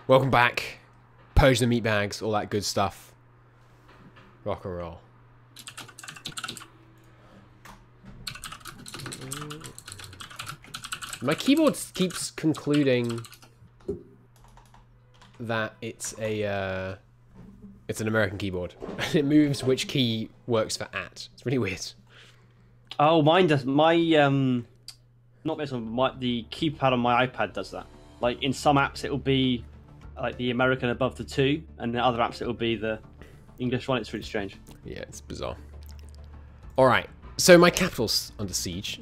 Welcome back. Purge the Meatbags, all that good stuff. Rock and roll. My keyboard keeps concluding that it's an American keyboard. It moves which key works for at. It's really weird. Oh, mine does. My not this one. The keypad on my iPad does that. Like in some apps, it will be like the American above the 2, and in other apps, it will be the English one. It's really strange. Yeah, it's bizarre. All right, so my capital's under siege.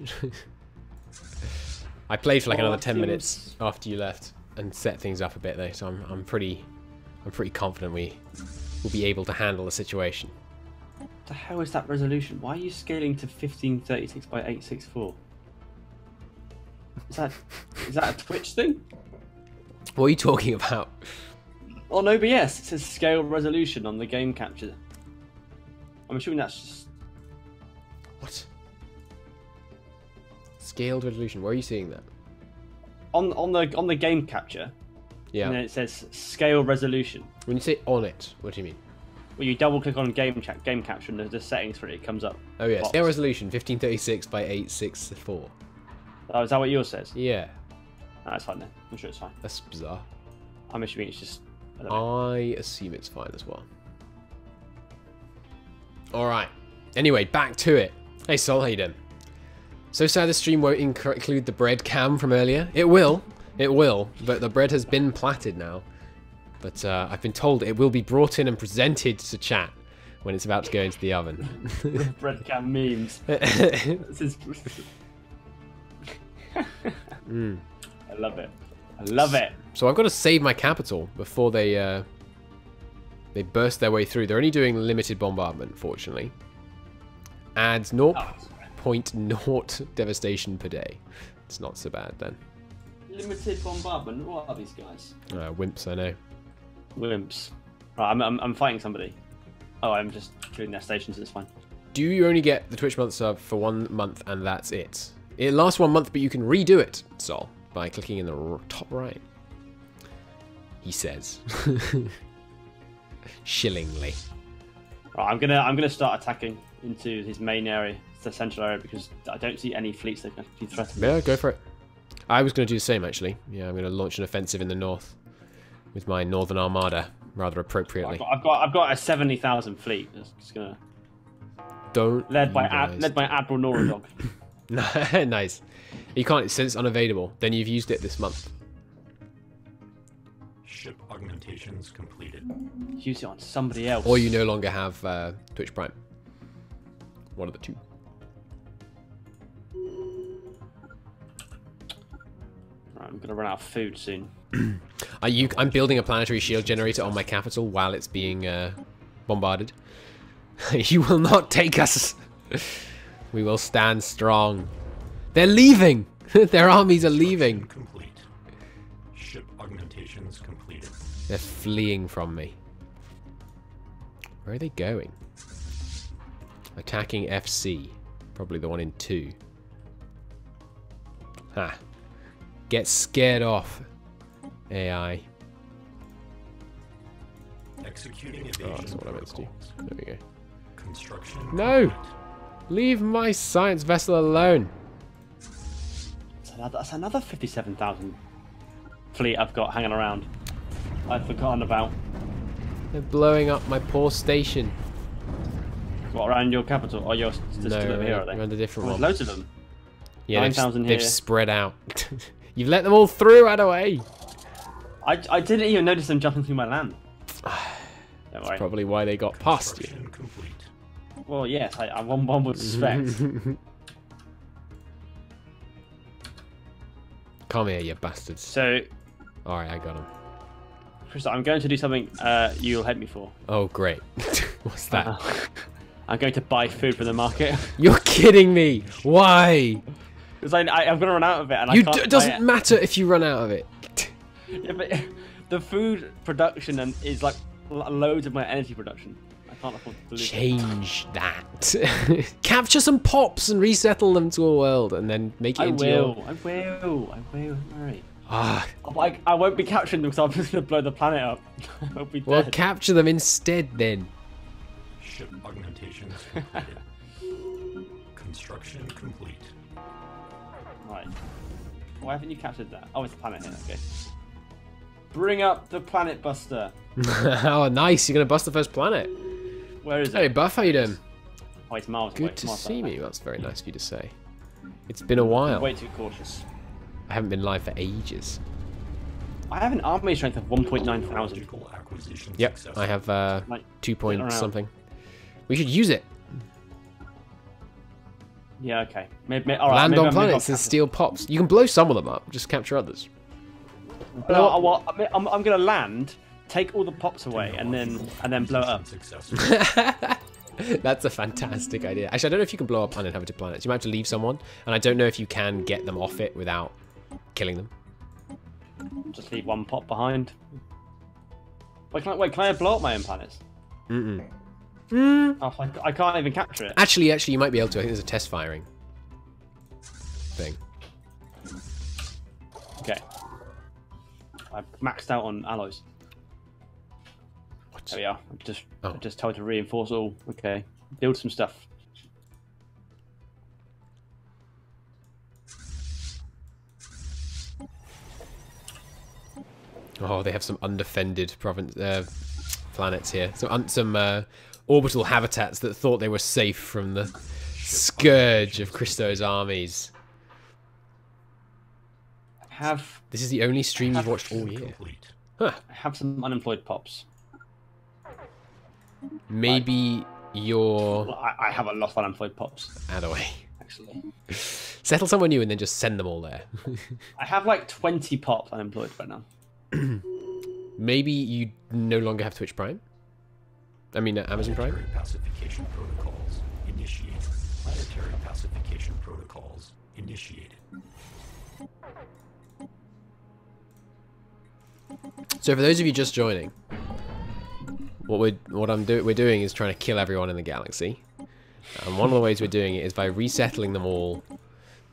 I played for like another 10 minutes after you left and set things up a bit though, so I'm pretty confident we will be able to handle the situation. What the hell is that resolution? Why are you scaling to 1536 by 864? Is that a Twitch thing? What are you talking about? On OBS, it says scale resolution on the game capture. I'm assuming that's just... What? Scaled resolution. Where are you seeing that? On the game capture. Yeah. And then it says scale resolution. When you say on it, what do you mean? Well, you double click on game capture and the settings for it comes up. Oh yeah, scale resolution 1536 by 864. Oh, is that what yours says? Yeah. No, that's fine then. I'm sure it's fine. That's bizarre. I'm assuming it's just... I assume it's fine as well. Alright. Anyway, back to it. Hey Sol, how you doing? So sad the stream won't include the bread cam from earlier. It will, but the bread has been platted now. But I've been told it will be brought in and presented to chat when it's about to go into the oven. Bread cam memes. I love it. I love it. So I've got to save my capital before they burst their way through. They're only doing limited bombardment, fortunately. Adds 0.0 devastation per day. It's not so bad then. Limited bombardment. What are these guys? Wimps, I know. Wimps. Right, I'm fighting somebody. Oh, I'm just doing their stations. It's fine. Do you only get the Twitch month sub for 1 month and that's it? It lasts 1 month, but you can redo it, Sol, by clicking in the top right. He says, shillingly. Right, I'm gonna start attacking into his main area, the central area, because I don't see any fleets that can be threatened. Yeah, go for it. I was going to do the same actually. Yeah, I'm going to launch an offensive in the north with my Northern Armada, rather appropriately. I've got a 70,000 fleet. It's gonna. Don't. Led by Admiral Noradog. Nice. You can't. It says it's unavailable. Then you've used it this month. Ship augmentations completed. Use it on somebody else. Or you no longer have Twitch Prime. One of the two. Right, I'm gonna run out of food soon. I'm building a planetary shield generator on my capital while it's being bombarded. You will not take us. We will stand strong. They're leaving. Their armies are leaving. Complete. Ship augmentations completed. They're fleeing from me. Where are they going? Attacking FC. Probably the one in 2. Ha. Get scared off, AI. Executing Oh, that's what I meant to do. There we go. Construction. No! Leave my science vessel alone. That's another 57,000 fleet I've got hanging around. I'd forgotten about. They're blowing up my poor station. What, around your capital? Or you're still over here, are they? Around a different There's one. loads of them. Yeah, 9,000 they've here. spread out. You've let them all through, Addaway. I didn't even notice them jumping through my land. Don't worry. Probably why they got past you. Complete. Well, yes, one would suspect. Come here, you bastards. So, Alright, I got him. Chris, I'm going to do something you'll hate me for. Oh, great. What's that? I'm going to buy food from the market. You're kidding me. Why? Because I'm going to run out of it. And It doesn't matter if you run out of it. Yeah, but the food production is like loads of my energy production. I can't afford to lose. Change that. Capture some pops and resettle them to a world and then make it into your... I will. Don't worry. Ah, I won't be capturing them because I'm just going to blow the planet up. I'll be well, dead. capture them instead then. Ship augmentations completed. Construction complete. Right. Why haven't you captured that? Oh, it's the planet here. Okay. Bring up the planet buster. Oh, nice. You're going to bust the first planet. Where is Hey, it? Buff, how you doing? Oh, it's miles away. Good to Miles see away. me. That's very nice of you to say. It's been a while. Way too cautious. I haven't been live for ages. I have an army strength of 1.9 thousand. Technological acquisition Yep, successful. I have Like, 2 point around. something. We should use it. Yeah, okay. Maybe, all right, Land maybe on I'll planets and capture- steal pops. You can blow some of them up. Just capture others. No, well, I'm going to land, take all the pops away, and then blow it up. Successful. That's a fantastic idea. Actually, I don't know if you can blow up uninhabited planets. You might have to leave someone, and I don't know if you can get them off it without killing them. Just leave one pop behind. Wait, can I blow up my own planets? Mm-mm. Oh, I can't even capture it. Actually, you might be able to. I think there's a test firing thing. Okay. I've maxed out on alloys. What? There we are. Oh. I just told to reinforce all. Okay. Build some stuff. Oh, they have some undefended planets here. Some orbital habitats that thought they were safe from the scourge of Christo's armies. This This is the only stream you've watched all year. Complete. Huh. I have some unemployed pops. Maybe you're Well, I have a lot of unemployed pops, Addaway. actually. Settle somewhere new and then just send them all there. I have like 20 pops unemployed right now. Maybe you no longer have Twitch Prime? I mean, Amazon Prime? Planetary pacification protocols initiated. Planetary pacification protocols initiated. So for those of you just joining, we're doing is trying to kill everyone in the galaxy. And one of the ways we're doing it is by resettling them all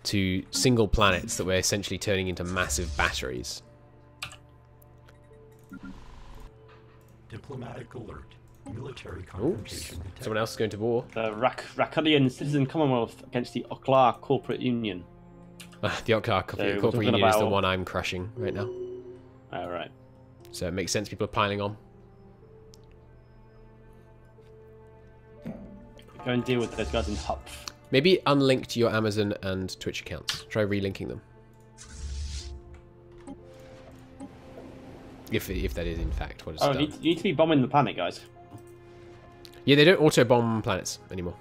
to single planets that we're essentially turning into massive batteries. Diplomatic alert. Military Oops. confrontation detected. Someone else is going to war. The Rakudian Citizen Commonwealth against the Oklar Corporate Union. The Oklar we're Corporate talking Union is the about- one I'm crushing right now. Alright. So it makes sense people are piling on. Go and deal with those guys in Hupf. Maybe unlink to your Amazon and Twitch accounts. Try relinking them. If that is in fact what it's Oh, done. you need to be bombing the planet, guys. Yeah, they don't auto-bomb planets anymore.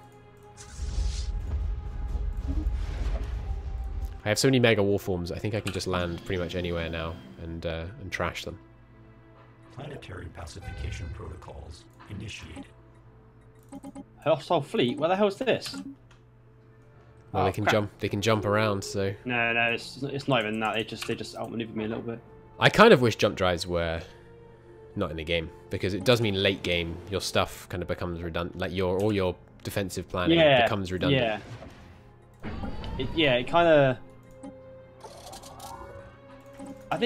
I have so many mega war forms, I think I can just land pretty much anywhere now and trash them. Planetary pacification protocols initiated. Hostile fleet? Where the hell is this? Well, Oh, they can crap. jump. They can jump around. So No, it's not even that. They just outmaneuver me a little bit. I kind of wish jump drives were not in the game, because it does mean late game your stuff kind of becomes redundant. Like all your defensive planning becomes redundant. Yeah. It kind of.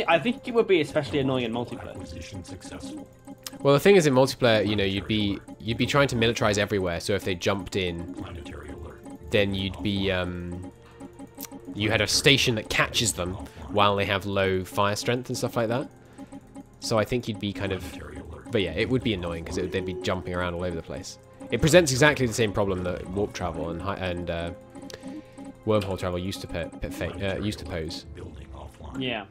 I think it would be especially annoying in multiplayer. Acquisition successful. Well, the thing is, in multiplayer, you know, you'd be trying to militarize everywhere. So if they jumped in, Planetary alert. then you'd be you had a station that catches them while they have low fire strength and stuff like that. So I think you'd be kind of, Planetary alert. but yeah, it would be annoying because they'd be jumping around all over the place. It presents exactly the same problem that warp travel and wormhole travel used to pose. Building offline. Yeah.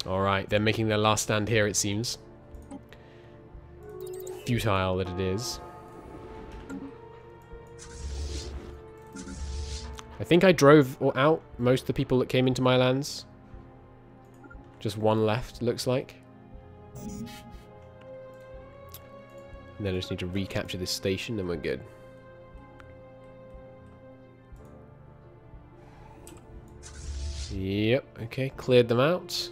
Alright, they're making their last stand here, it seems. Futile that it is. I think I drove out most of the people that came into my lands. Just one left, looks like. And then I just need to recapture this station and we're good. Yep, okay, cleared them out.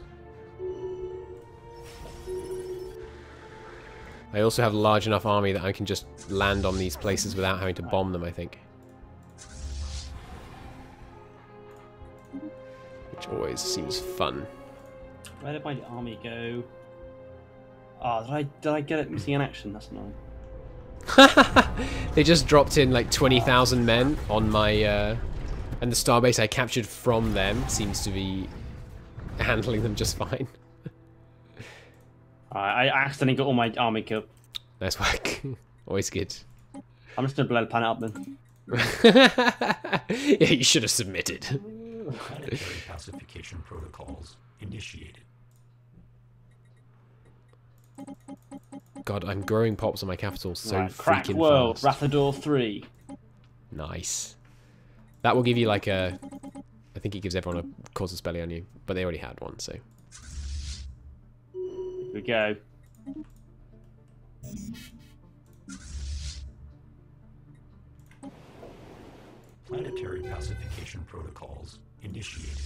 I also have a large enough army that I can just land on these places without having to bomb them, I think. Which always seems fun. Where did my army go? Oh, did I get it missing in action? That's annoying. They just dropped in like 20,000 men on my... and the starbase I captured from them seems to be handling them just fine. I accidentally got all my army killed. Nice work. Always good. I'm just gonna blow the planet up then. Yeah, you should have submitted. Planetary pacification protocols initiated. God, I'm growing pops on my capital so Right, crack freaking world, fast. Rathador 3. Nice. That will give you like a... I think it gives everyone a cause of spelling on you, but they already had one, so... Here we go. Planetary pacification protocols initiated.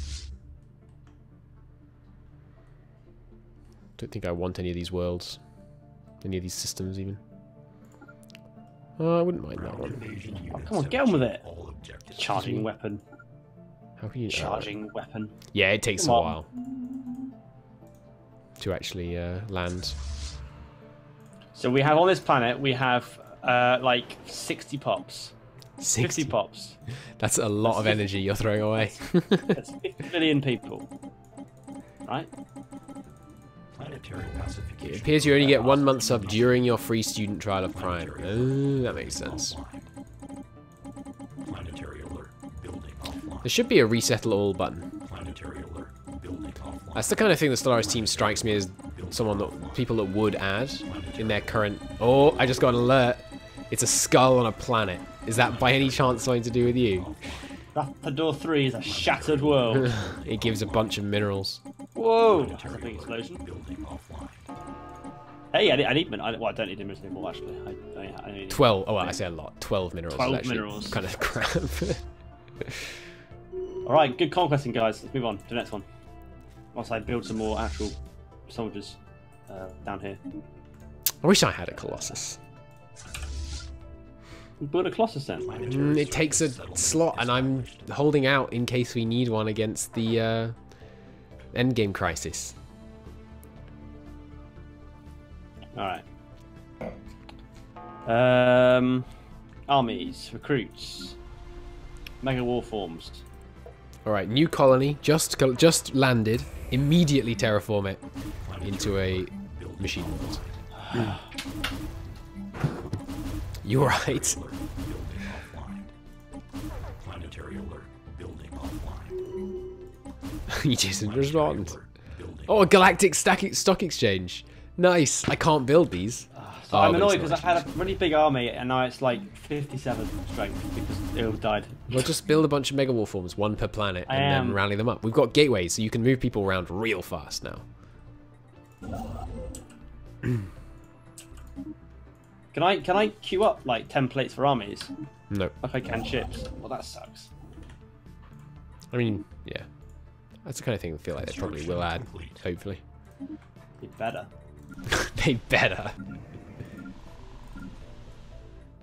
Don't think I want any of these worlds. Any of these systems, even. Oh, I wouldn't mind that one. Invasion units Come on, have get on with achieved it. all objectives. Charging weapon. How can you... Charging weapon. Yeah, it takes Come a on. while to actually land. So we have on this planet, we have like 60 pops. 50 pops. That's a lot of energy you're throwing away. That's 50 million people. Right? Planetary pacification. It appears you only get 1 month sub during your free student trial of Prime. Oh, that makes sense. Planetary alert. Building offline. There should be a resettle all button. Planetary alert. Building offline. That's the kind of thing the Stellaris team strikes me as someone that people that would add in their current... Oh, I just got an alert. It's a skull on a planet. Is that by any chance something to do with you? Rathador 3 is a shattered world. It gives a bunch of minerals. Whoa! That's a big explosion. Building offline. Hey, I need minerals. Well, I don't need minerals anymore, actually. I need 12. Oh, well, I say a lot. 12 minerals 12 is actually minerals. kind of crap. Alright, good conquesting, guys. Let's move on to the next one. Once I build some more actual soldiers down here. I wish I had a Colossus. Build a Colossus then. It takes a slot, and I'm holding out in case we need one against the endgame crisis. Alright. Armies, recruits, mega war forms. Alright, new colony, just landed. Immediately terraform it into a machine world. You alright? Planetary alert. Building offline. You just respond. Oh, a galactic stock exchange. Nice. I can't build these. So I'm annoyed because I had a really big army and now it's like 57 strength because it all died. Well, just build a bunch of mega war forms, one per planet, and then rally them up. We've got gateways, so you can move people around real fast now. Can I queue up like templates for armies? No. Like I can ships. Well, that sucks. I mean, yeah. That's the kind of thing I feel like they probably will add, hopefully. Be better. They better.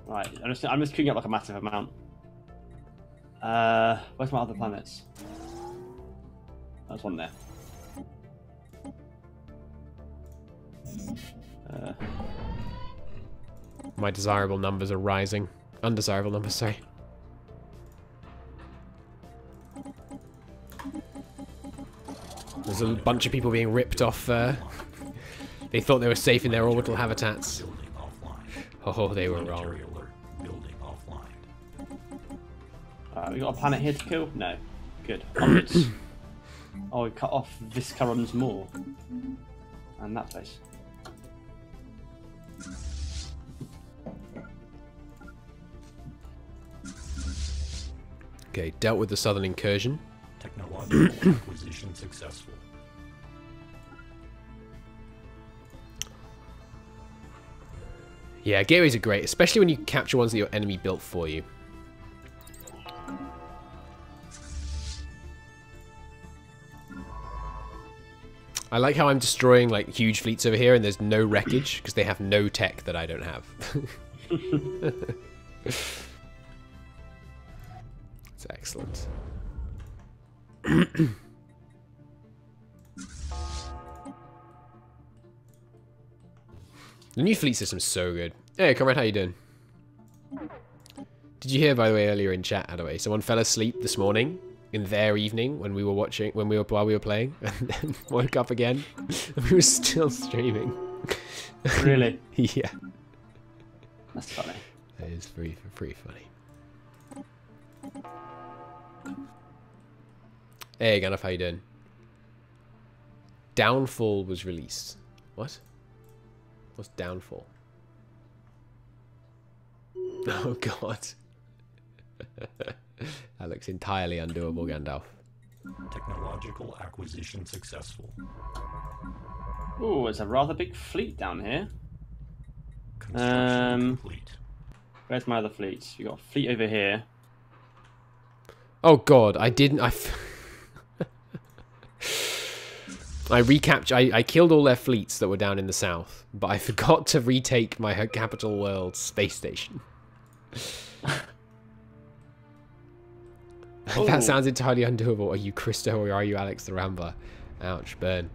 Right, I'm just queuing up like a massive amount. Where's my other planets? There's one there. My desirable numbers are rising. Undesirable numbers, sorry. There's a bunch of people being ripped off. They thought they were safe in their orbital habitats. Oh, they were wrong. We got a planet here to kill? No. Good. Onwards. Oh, we cut off Viscarum's Moor. And that place. Okay, dealt with the southern incursion. Technological acquisition successful. Yeah, gateways are great, especially when you capture ones that your enemy built for you. I like how I'm destroying like huge fleets over here and there's no wreckage because they have no tech that I don't have. It's excellent. The new fleet system's so good. Hey, comrade, how you doing? Did you hear, by the way, earlier in chat, Addaway, someone fell asleep this morning in their evening when we were watching, while we were playing, and then woke up again, and we were still streaming. Really? Yeah. That's funny. That is pretty funny. Hey, Ganaf, how you doing? Downfall was released. What? What's Downfall? Oh god. That looks entirely undoable, Gandalf. Technological acquisition successful. Oh, it's a rather big fleet down here. Construction complete. Where's my other fleets? You got a fleet over here. Oh god, I didn't. I recaptured. I killed all their fleets that were down in the south, but I forgot to retake my capital world space station. That sounds entirely undoable. Are you Christo or are you Alex the Rambler? Ouch, burn.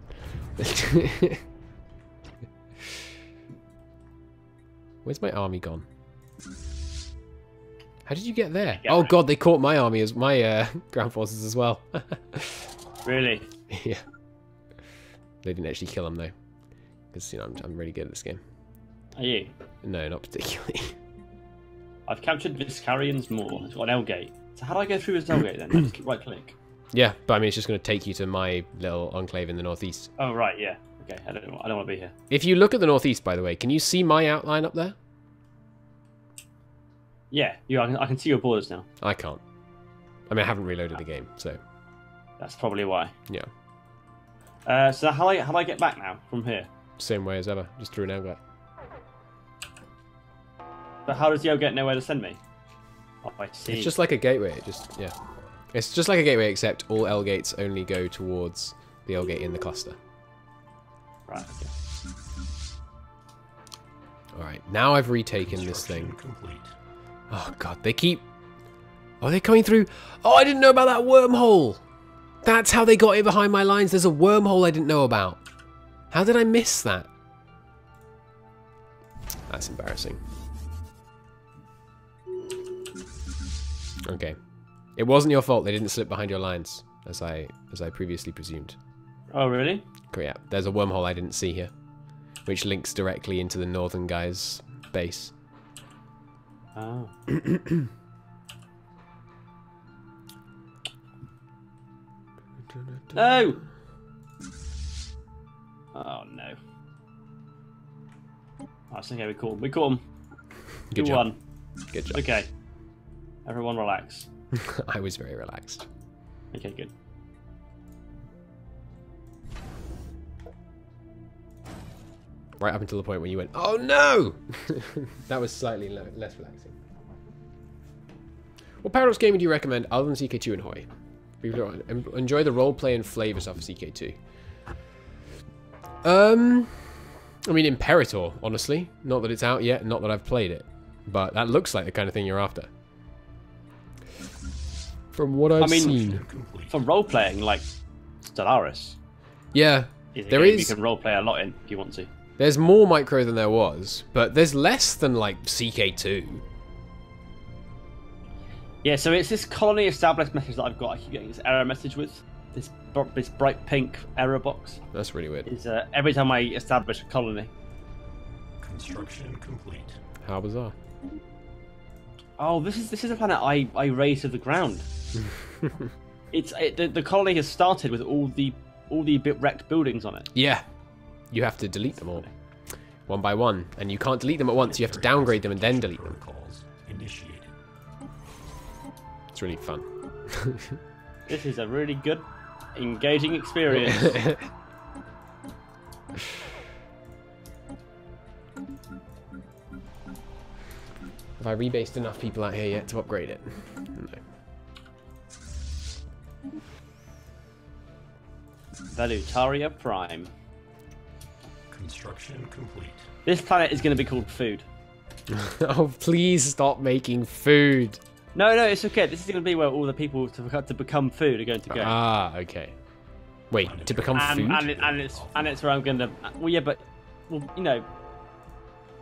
Where's my army gone? How did you get there? Oh god, they caught my army as my ground forces as well. Really? Yeah. They didn't actually kill them though, because you know I'm really good at this game. Are you? No, not particularly. I've captured Viscarian's Moor. It's got an L-gate. So how do I go through this L-gate then? I just right click. Yeah, but I mean it's just going to take you to my little enclave in the northeast. Oh right, yeah. Okay, I don't want to be here. If you look at the northeast, by the way, can you see my outline up there? Yeah, I can see your borders now. I can't. I mean I haven't reloaded the game, so That's probably why. yeah. So how do I get back now from here? Same way as ever, just through an outlet. But how does the L-gate know where to send me? Oh, I see. It's just like a gateway. Yeah. It's just like a gateway, except all L gates only go towards the L gate in the cluster. Right. Okay. All right. Now I've retaken this thing. Complete. Oh god, they keep. Oh, they're coming through. Oh, I didn't know about that wormhole. That's how they got it behind my lines. There's a wormhole I didn't know about. How did I miss that? That's embarrassing. Okay. It wasn't your fault they didn't slip behind your lines, as I previously presumed. Oh, really? Yeah, there's a wormhole I didn't see here, which links directly into the northern guy's base. Oh. No! Oh, no. Oh, it's okay, we caught him. We caught him. Good job. Won. Good job. Okay. Everyone relax. I was very relaxed. Okay, good. Right up until the point when you went, oh no! That was slightly less relaxing. What Paradox gaming do you recommend other than CK2 and Hoi? Enjoy the roleplay and flavor stuff of CK2. I mean, Imperator, honestly. Not that it's out yet, not that I've played it. But that looks like the kind of thing you're after. From what I've seen. For role-playing, like Stellaris. Yeah, there is. You can role-play a lot in if you want to. There's more micro than there was, but there's less than, like, CK2. Yeah, so it's this colony established message that I've got. I keep getting this error message with. This bright pink error box. That's really weird. Is every time I establish a colony. Construction complete. How bizarre. Oh, this is a planet I raised to the ground. The colony has started with all the wrecked buildings on it. Yeah, you have to delete them all, one by one, and you can't delete them at once. You have to downgrade them and then delete them. Initiated. It's really fun. This is a really good, engaging experience. Have I rebased enough people out here yet to upgrade it? No. Valutaria Prime. Construction complete. This planet is going to be called Food. Oh, please stop making food. No, it's okay. This is going to be where all the people to become food are going to go. Ah, okay. Wait, to become food? And it's where I'm going to. Well, yeah, but you know,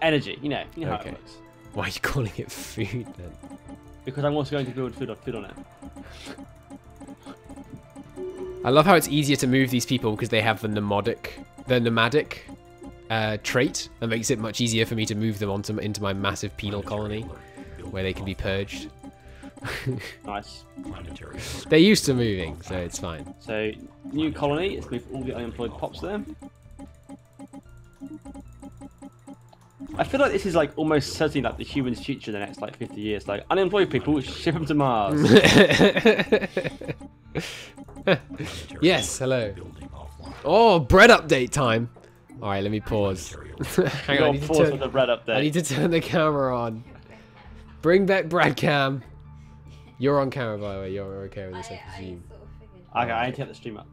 energy. You know how it works. Why are you calling it food then? Because I'm also going to build food on it. I love how it's easier to move these people because they have the nomadic trait that makes it much easier for me to move them into my massive penal colony where they can be purged. Nice. They're used to moving, so it's fine. So, new colony. Let's move all the unemployed pops there. I feel like this is like almost certainly like the human's future in the next like 50 years. Like unemployed people, ship them to Mars. Yes, hello. Oh, bread update time. All right, let me pause. Hang on, pause for the bread update. I need to turn the camera on. Bring back bread cam. You're on camera, by the way. You're okay with this, I presume. Okay, I need to get the stream up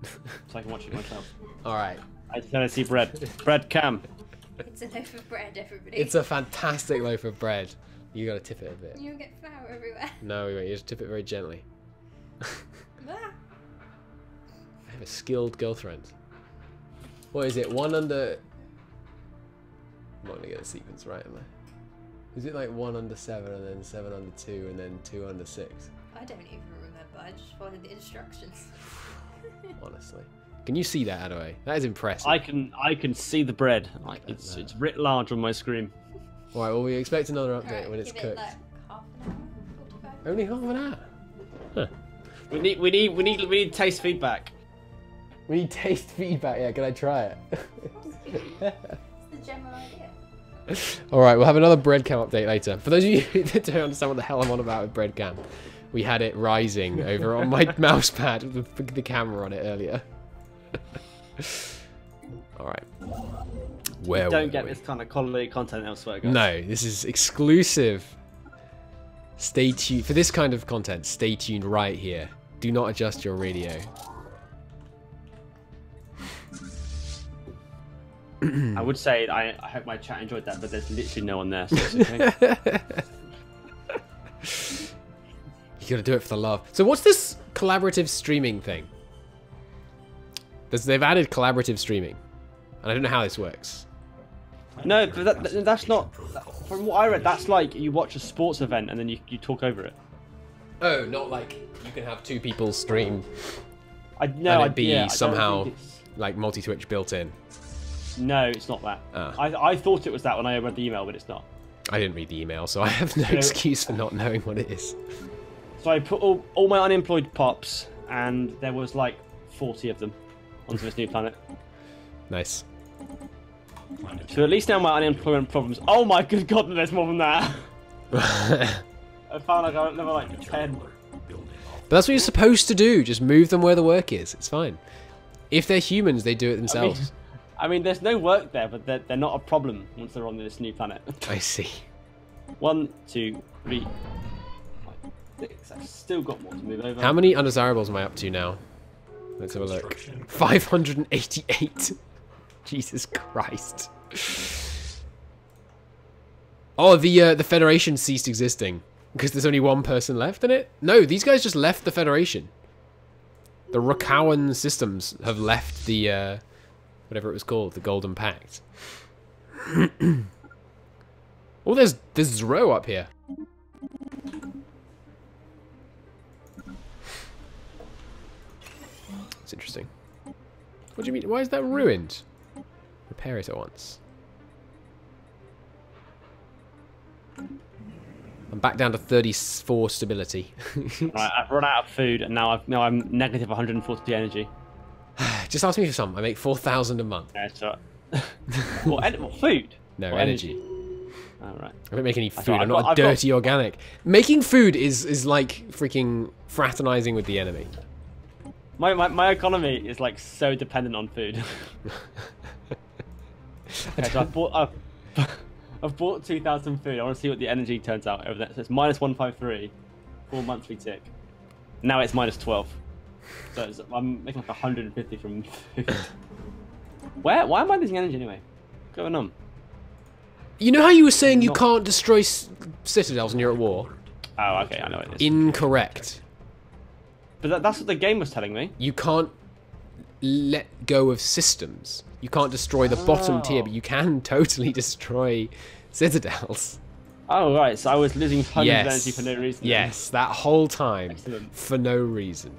so I can watch it myself. All right. I just want to see bread. Bread cam. It's a loaf of bread, everybody. It's a fantastic loaf of bread. You gotta tip it a bit. You'll get flour everywhere. No, you just tip it very gently. Ah. I have a skilled girlfriend. What is it? 1 under... I'm not gonna get the sequence right, am I? Is it like 1 under 7 and then 7 under 2 and then 2 under 6? I don't even remember. I just followed the instructions. Honestly. Can you see that, Addaway? That is impressive. I can see the bread. Like it's writ large on my screen. Alright, well we expect another update Right, when it's give cooked. it like half an hour, 45 Only half an hour? Huh. We need taste feedback. We need taste feedback, yeah, can I try it? It's the general idea. Alright, we'll have another bread cam update later. For those of you that don't understand what the hell I'm on about with bread cam, we had it rising over on my mouse pad with the camera on it earlier. Alright. Where Don't get we? this kind of quality content elsewhere, guys. No, this is exclusive. Stay tuned. For this kind of content, stay tuned right here. Do not adjust your radio. I would say I hope my chat enjoyed that, but there's literally no one there, so it's okay. You gotta do it for the love. So what's this collaborative streaming thing? They've added collaborative streaming. And I don't know how this works. No, but that's not... From what I read, that's like you watch a sports event and then you talk over it. Oh, not like you can have 2 people stream And it'd be somehow like multi-Twitch built in. No, it's not that. I thought it was that when I read the email, but it's not. I didn't read the email, so I have no excuse for not knowing what it is. So I put all my unemployed pops, and there was like 40 of them onto this new planet. Nice. So at least now my unemployment problems... Oh my good god, there's more than that! I found like I'm level like 10. But that's what you're supposed to do. Just move them where the work is. It's fine. If they're humans, they do it themselves. I mean, there's no work there, but they're not a problem once they're on this new planet. I see. 1, 2, 3, 5, 6. I've still got more to move over. How many undesirables am I up to now? Let's have a look. 588. Jesus Christ. Oh, the Federation ceased existing because there's only 1 person left in it? No, these guys just left the Federation. The Rakawan systems have left the whatever it was called, the Golden Pact. Oh, there's Zero up here. It's interesting. What do you mean? Why is that ruined? Repair it at once. I'm back down to 34 stability. Right, I've run out of food, and now I'm negative 140 energy. Just ask me for some. I make 4,000 a month. Yeah, that's right. What food? No, or energy. All right. I don't make any food. I've I'm not got- a dirty organic. Making food is like freaking fraternizing with the enemy. My economy is like so dependent on food. Okay, so I've bought 2,000 food. I want to see what the energy turns out over there. So it's minus 153, 4 monthly tick. Now it's minus 12. So I'm making like 150 from 50. Where? Why am I losing energy anyway? What's going on? You know how you were saying you can't destroy citadels when you're at war? Oh, okay, I know it is. Incorrect. But that's what the game was telling me. You can't let go of systems. You can't destroy the bottom tier, but you can totally destroy citadels. Oh, right, so I was losing tons Yes. of energy for no reason. Yes, that whole time. Excellent. For no reason.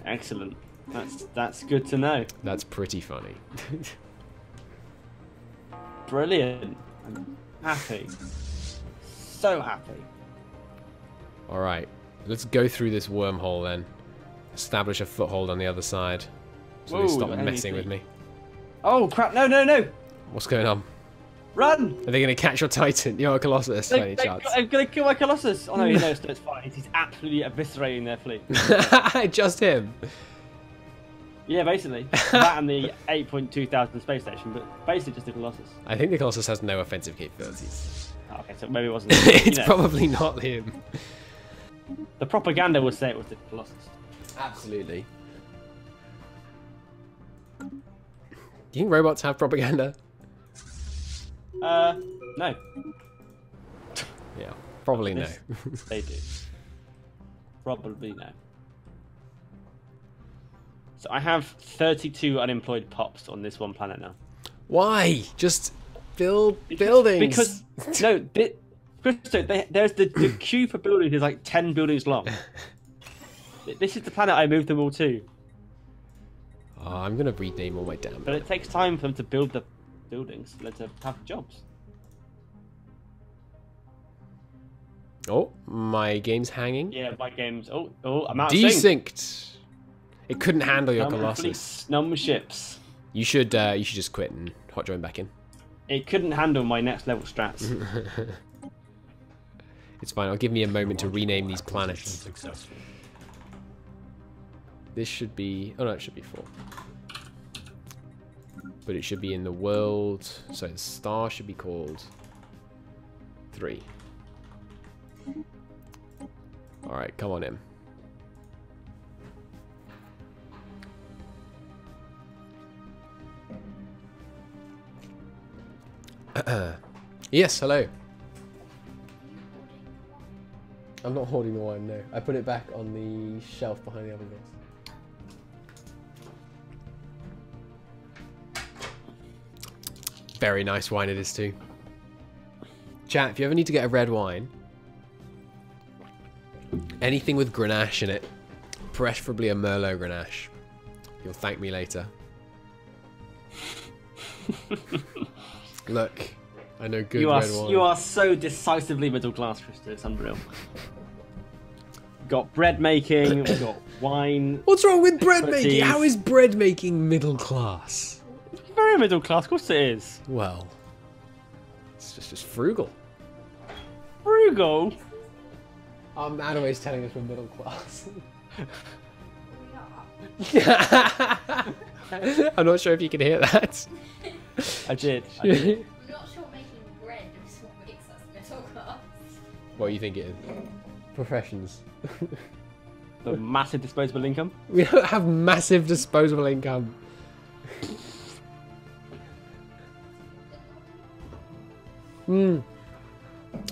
Excellent. That's good to know. That's pretty funny. Brilliant. I'm happy. So happy. Alright, let's go through this wormhole then. Establish a foothold on the other side. So they Whoa, stop enemy messing with fleet. me. Oh, crap. No, no, no. What's going on? Run. Are they going to catch your Titan? You're a Colossus, by any chance. I'm going to kill my Colossus. Oh, no, it's fine. He's absolutely eviscerating their fleet. Just him. Yeah, basically. That and the 8.2 thousand space station, but basically just the Colossus. I think the Colossus has no offensive capabilities. Oh, okay, so maybe it wasn't. It's probably not him. The propaganda would say it was the Colossus. Absolutely. Do you think robots have propaganda? No. Yeah, probably no. They do. Probably no. So I have 32 unemployed pops on this one planet now. Why? Just build buildings. Because no, Christo, there's the queue for buildings is like 10 buildings long. This is the planet I moved them all to, Oh, I'm gonna rename all my damn. but it takes time for them to build the buildings, for them to have jobs. Oh, my game's hanging. Yeah, my games. Oh, I'm out of sync. Desynced. It couldn't handle your Number Colossus. fleets, number ships. You should just quit and hot join back in. It couldn't handle my next level strats. It's fine. I'll give me a moment to rename these Acquisition planets. Successful. This should be. Oh no, it should be 4. But it should be in the world. So the star should be called 3. All right, come on in. Yes, hello. I'm not hoarding the wine, no. I put it back on the shelf behind the other glass. Very nice wine it is too. Chat, if you ever need to get a red wine, anything with Grenache in it, preferably a Merlot Grenache, you'll thank me later. Look, I know good red wine. You are so decisively middle class, Krista. It's unreal. We've got bread making. We've got wine. What's wrong with bread Expertise. making? How is bread making middle class? Very middle class, of course it is. Well, it's just frugal. Frugal. Addaway's telling us we're middle class. We are. I'm not sure if you can hear that. I did. I'm not sure making bread is what makes us middle class. What do you think it is? Professions. The massive disposable income. We don't have massive disposable income.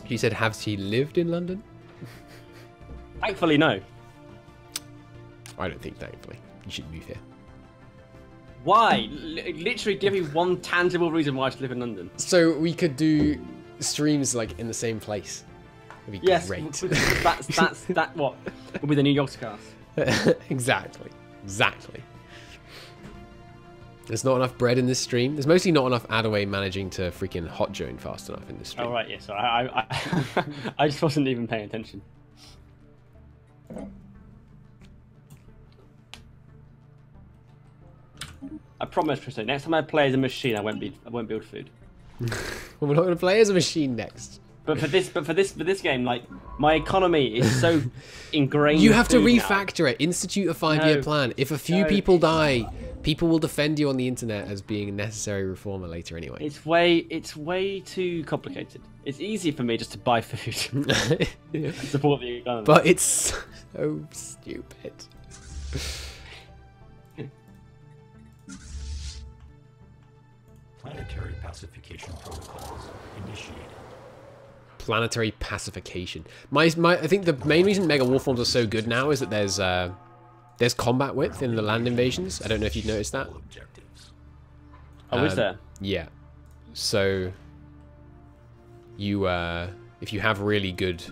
She said, have she lived in London? Thankfully, no. I don't think thankfully. You should move here. Why? Literally, give me one tangible reason why I should live in London. So we could do streams like in the same place. It'd be Yes, great. that what will be the new York's cast. Exactly. There's not enough bread in this stream. There's mostly not enough Addaway managing to freaking hot join fast enough in this stream. Oh right, yes. I just wasn't even paying attention. I promise, Tristan. Next time I play as a machine, I won't build food. Well, we're not going to play as a machine next. But for this game, like my economy is so ingrained. You have to in food now. refactor it. Institute a 5-year No. plan. If a few No. people die People will defend you on the internet as being a necessary reformer later anyway. It's way too complicated. It's easy for me just to buy food. Support the economy. But it's so stupid. Planetary pacification protocols initiated. Planetary pacification. I think the main reason Mega Warforms are so good now is that there's combat width in the land invasions. I don't know if you've noticed that. Objectives. Oh, is there? Yeah. So you if you have really good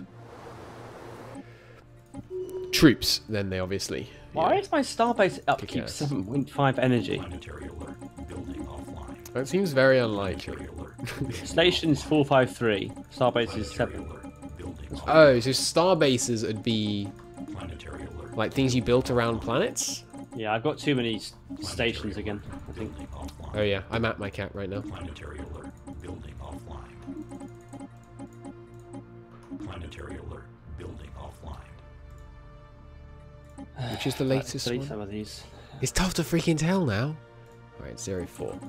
troops, then they obviously Why is my starbase upkeep Kick-ass. 7.5 energy? Planetary alert. Building offline. That seems very unlikely. Planetary alert. Station is 453. Starbase is 7. Alert. Building offline. Oh, so star bases would be Planetary alert. like things you built around planets? Yeah, I've got too many stations again, I think. Building offline. Oh yeah, I'm at my cat right now. Planetary alert. Building offline. Planetary alert. Building offline. Which is the latest Delete one? some of these. It's tough to freaking tell now. Alright, 04.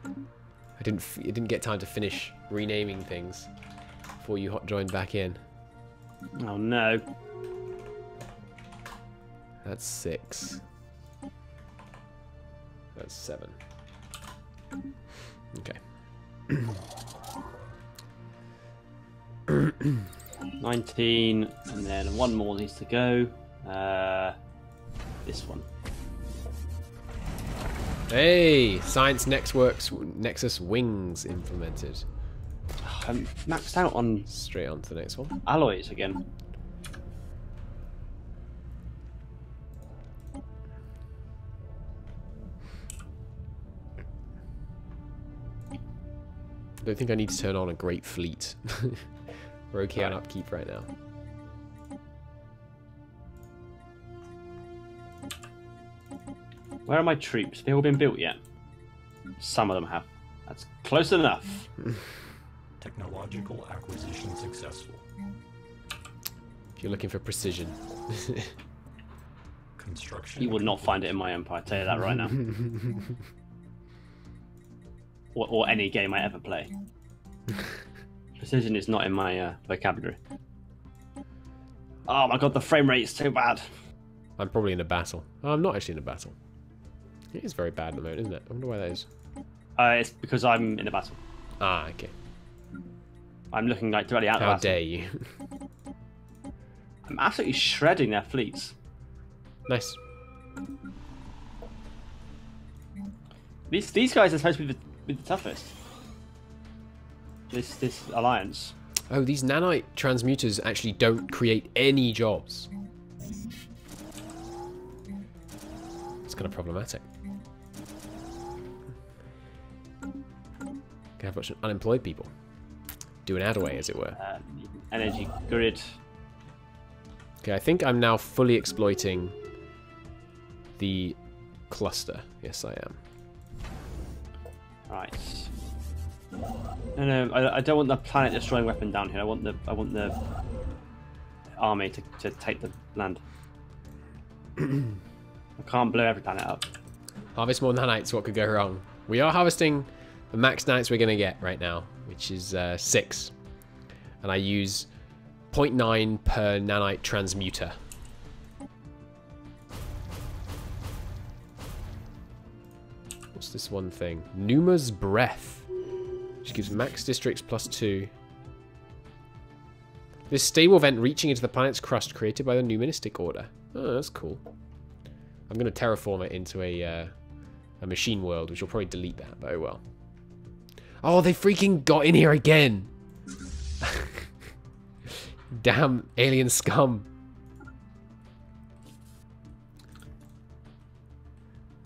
I didn't get time to finish renaming things before you hot joined back in. Oh no. That's 6. That's 7. Okay. 19, and then one more needs to go. This one. Hey! Science Nexus Wings implemented. I'm maxed out on Straight on to the next one. alloys again. I don't think I need to turn on a great fleet. We're okay on upkeep right now. Where are my troops? They all been built yet? Some of them have. That's close enough. Technological acquisition successful. If you're looking for precision. Construction. You would not find it in my empire, I tell you that right now. or any game I ever play. Precision is not in my vocabulary. Oh my god, the frame rate is too bad. I'm probably in a battle. Oh, I'm not actually in a battle. It is very bad at the moment, isn't it? I wonder why that is. It's because I'm in a battle. Ah, okay. I'm looking like directly out of How the battle. dare you. I'm absolutely shredding their fleets. Nice. These guys are supposed to be the toughest. This alliance. Oh, these nanite transmuters actually don't create any jobs. It's kind of problematic. Can have a bunch of unemployed people. Do an Addaway, as it were. Energy grid. Okay, I think I'm now fully exploiting the cluster. Yes, I am. Right. No, I don't want the planet destroying weapon down here. I want the army to take the land. I can't blow every planet up. Harvest more nanites, what could go wrong? We are harvesting the max nanites we're going to get right now, which is 6. And I use 0.9 per nanite transmuter. What's this one thing? Numa's Breath, which gives max districts +2. This stable vent reaching into the planet's crust created by the Numistic Order. Oh, that's cool. I'm going to terraform it into a machine world, which will probably delete that, but oh well. Oh, they freaking got in here again! Damn alien scum.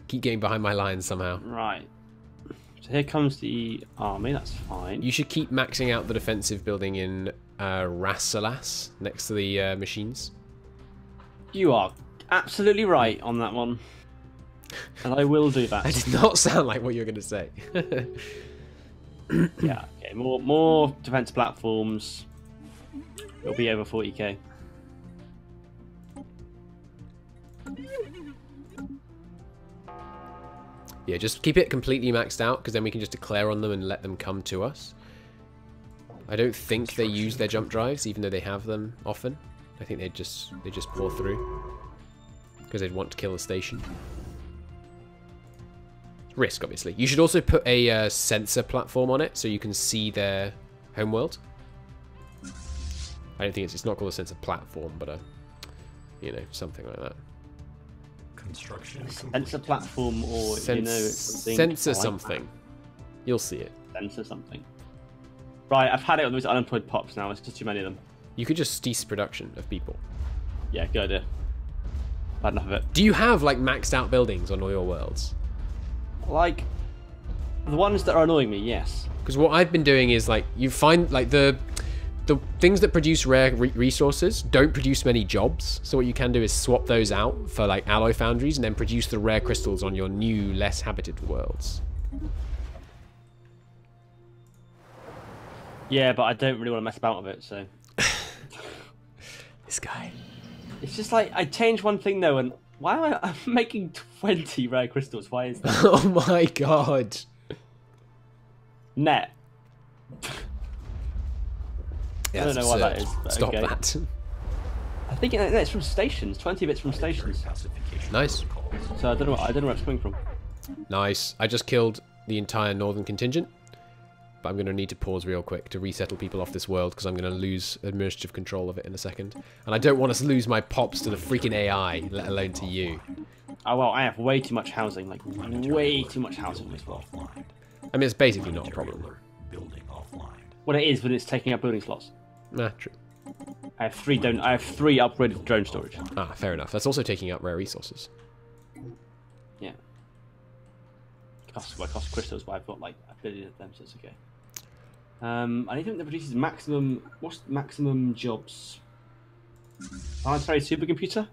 Keep getting behind my lines somehow. Right. So here comes the army. That's fine. You should keep maxing out the defensive building in Rassalas next to the machines. You are absolutely right on that one, and I will do that. That did not sound like what you were going to say. Yeah. Okay. More defense platforms. It'll be over 40k. Yeah, just keep it completely maxed out, because then we can just declare on them and let them come to us. I don't think they use their jump drives, even though they have them often. I think they just pour through, because they'd want to kill the station. Risk, obviously. You should also put a sensor platform on it, so you can see their homeworld. I don't think it's not called a sensor platform, but you know, something like that. Construction Sensor platform, or you know, something sensor like something. You'll see it. that. Sensor something. Right, I've had it on those unemployed pops now. It's just too many of them. You could just cease production of people. Yeah, good idea. Had enough of it. Do you have like maxed out buildings on all your worlds? Like the ones that are annoying me, yes. Because what I've been doing is like you find like the things that produce rare resources don't produce many jobs. So what you can do is swap those out for like alloy foundries and then produce the rare crystals on your new, less habited worlds. Yeah, but I don't really want to mess about with it, so. This guy. It's just like, I changed one thing though, and why am I'm making 20 rare crystals? Why is that? Oh my god. Net. Yeah, I don't know why that is. But Stop okay. that. I think it's from stations. 20 of it's from stations. Nice. So I don't know where it's coming from. Nice. I just killed the entire northern contingent. But I'm going to need to pause real quick to resettle people off this world because I'm going to lose administrative control of it in a second. And I don't want to lose my pops to the freaking AI, let alone to you. Oh well, I have way too much housing. Like, way too much housing in this world. I mean, it's basically not a problem. Building offline. What it is when it's taking up building slots. Nah, true. I have three upgraded drone storage. Ah, fair enough. That's also taking up rare resources. Yeah. Cost crystals, but I've got like a billion of them, so it's okay. I think that produces maximum. What's maximum jobs? Planetary supercomputer.